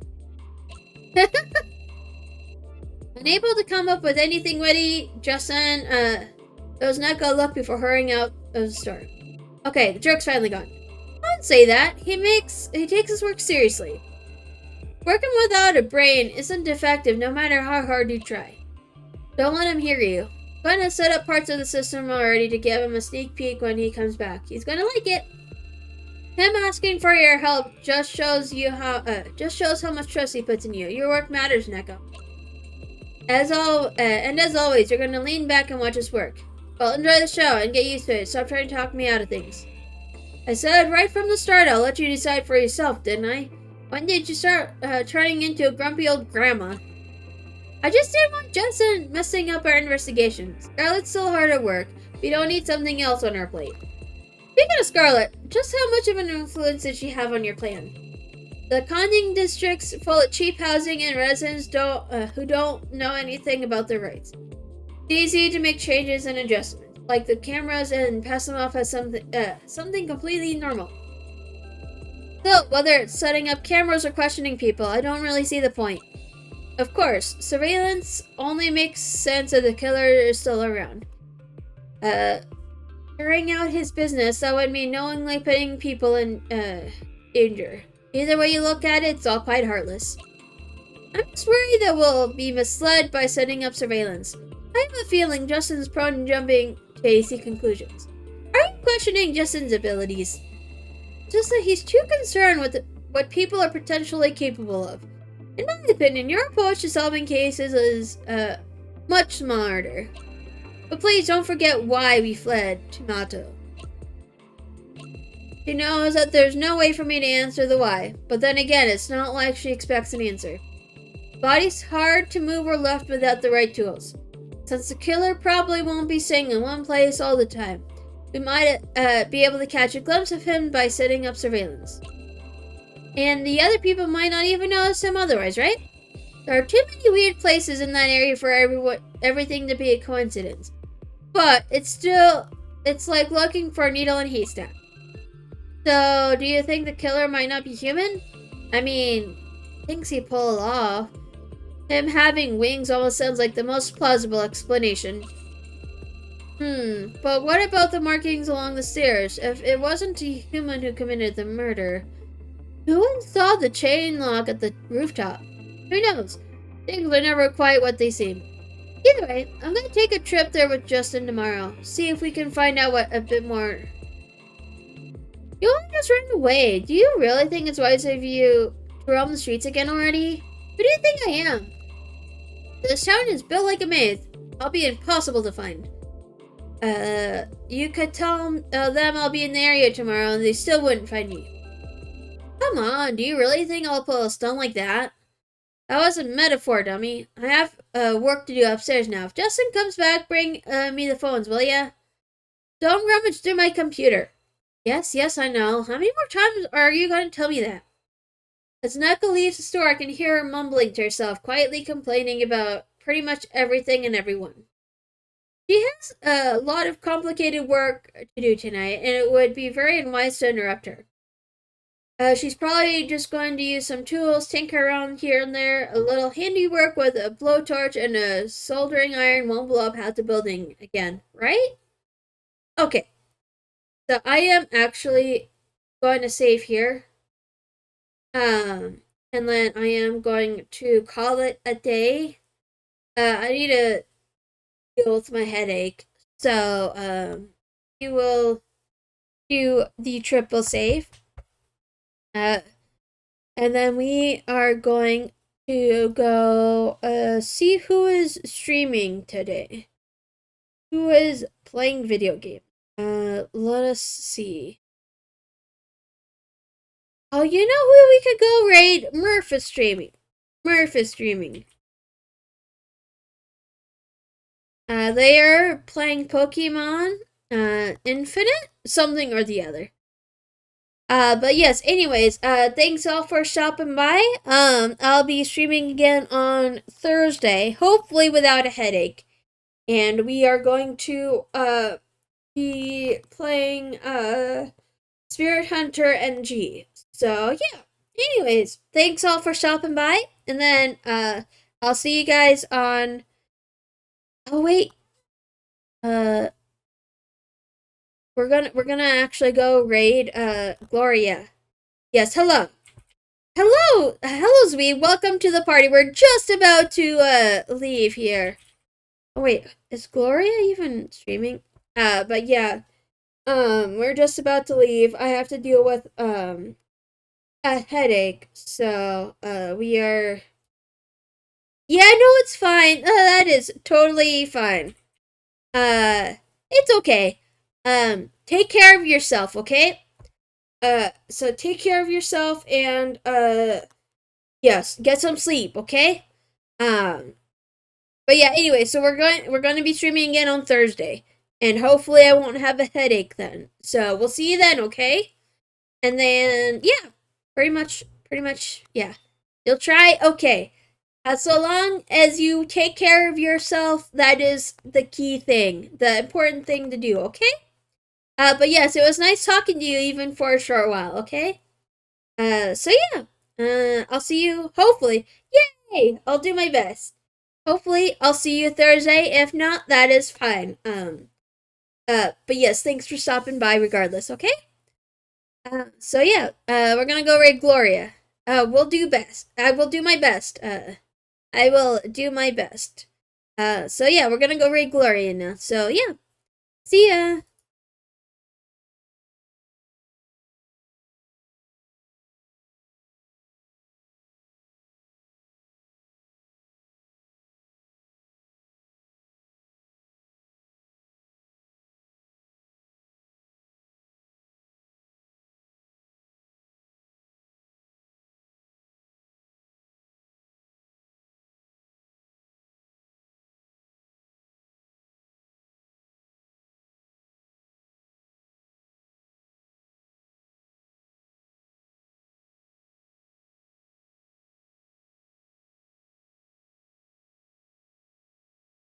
Unable to come up with anything witty, Justin does not go look before hurrying out of the store. Okay, the jerk's finally gone. Don't say that. He takes his work seriously. Working without a brain isn't effective no matter how hard you try. Don't let him hear you. I'm going to set up parts of the system already to give him a sneak peek when he comes back. He's going to like it. Him asking for your help just shows how much trust he puts in you. Your work matters, Neko. As always, you're going to lean back and watch us work. Well, enjoy the show and get used to it. Stop trying to talk me out of things. I said right from the start I'll let you decide for yourself, didn't I? When did you start turning into a grumpy old grandma? I just didn't want Jensen messing up our investigations. Scarlett's still hard at work. We don't need something else on our plate. Speaking of Scarlett, just how much of an influence did she have on your plan? The conning district's full of cheap housing and residents who don't know anything about their rights. It's easy to make changes and adjustments, like the cameras, and pass them off as something completely normal. Still, whether it's setting up cameras or questioning people, I don't really see the point. Of course, surveillance only makes sense if the killer is still around. Carrying out his business, that would mean knowingly putting people in danger. Either way you look at it, it's all quite heartless. I'm just worried that we'll be misled by setting up surveillance. I have a feeling Justin's prone to jumping to hasty conclusions. Are you questioning Justin's abilities? Just that he's too concerned with what people are potentially capable of. In my opinion, your approach to solving cases is much smarter. But please don't forget why we fled to Mato. She knows that there's no way for me to answer the why, but then again, it's not like she expects an answer. Body's hard to move or lift without the right tools. Since the killer probably won't be staying in one place all the time, we might be able to catch a glimpse of him by setting up surveillance. And the other people might not even notice him otherwise, right? There are too many weird places in that area for everything to be a coincidence. But it's like looking for a needle in a haystack. So, do you think the killer might not be human? I mean, things he pulled off. Him having wings almost sounds like the most plausible explanation. But what about the markings along the stairs? If it wasn't a human who committed the murder, who installed the chain lock at the rooftop? Who knows? Things are never quite what they seem. Either way, I'm gonna take a trip there with Justin tomorrow. See if we can find out a bit more. You only just ran away. Do you really think it's wise of you to roam the streets again already? Who do you think I am? This town is built like a maze. I'll be impossible to find. You could tell them I'll be in the area tomorrow and they still wouldn't find me. Come on, do you really think I'll pull a stunt like that? That was a metaphor, dummy. I have work to do upstairs now. If Justin comes back, bring me the phones, will ya? Don't rummage through my computer. Yes, I know. How many more times are you going to tell me that? As Neko leaves the store, I can hear her mumbling to herself, quietly complaining about pretty much everything and everyone. She has a lot of complicated work to do tonight, and it would be very unwise to interrupt her. She's probably just going to use some tools, tinker around here and there. A little handiwork with a blowtorch and a soldering iron won't blow up half the building again, right? Okay. So I am actually going to save here. And then I am going to call it a day. I need to deal with my headache. So, we will do the triple save. And then we are going to go see who is streaming today. Who is playing video games. Let us see. Oh, you know who we could go raid? Murph is streaming. They are playing Pokemon Infinite, something or the other. But yes, anyways, thanks all for stopping by. I'll be streaming again on Thursday, hopefully without a headache. And we are going to, be playing Spirit Hunter NG. So yeah. Anyways, thanks all for stopping by, and then I'll see you guys on. Oh wait, uh, we're gonna actually go raid Gloria. Yes, hello. Hello, Zwe. Welcome to the party. We're just about to leave here. Oh wait, is Gloria even streaming? But yeah, we're just about to leave. I have to deal with a headache, so we are. Yeah, no, it's fine. That is totally fine. It's okay. Take care of yourself, okay? So take care of yourself and yes, get some sleep, okay? Um, but yeah, anyway, so we're going to be streaming again on Thursday, and hopefully I won't have a headache then. So we'll see you then, okay? And then yeah, pretty much, yeah. You'll try, okay. So long as you take care of yourself, that is the key thing, the important thing to do, okay? But yes, it was nice talking to you even for a short while, okay? So yeah, I'll see you hopefully. Yay! I'll do my best. Hopefully, I'll see you Thursday. If not, that is fine. But yes, thanks for stopping by regardless, okay? So yeah, we're gonna go raid Gloria. We'll do best. I will do my best. I will do my best. So yeah, we're gonna go raid Gloria now. So yeah, see ya.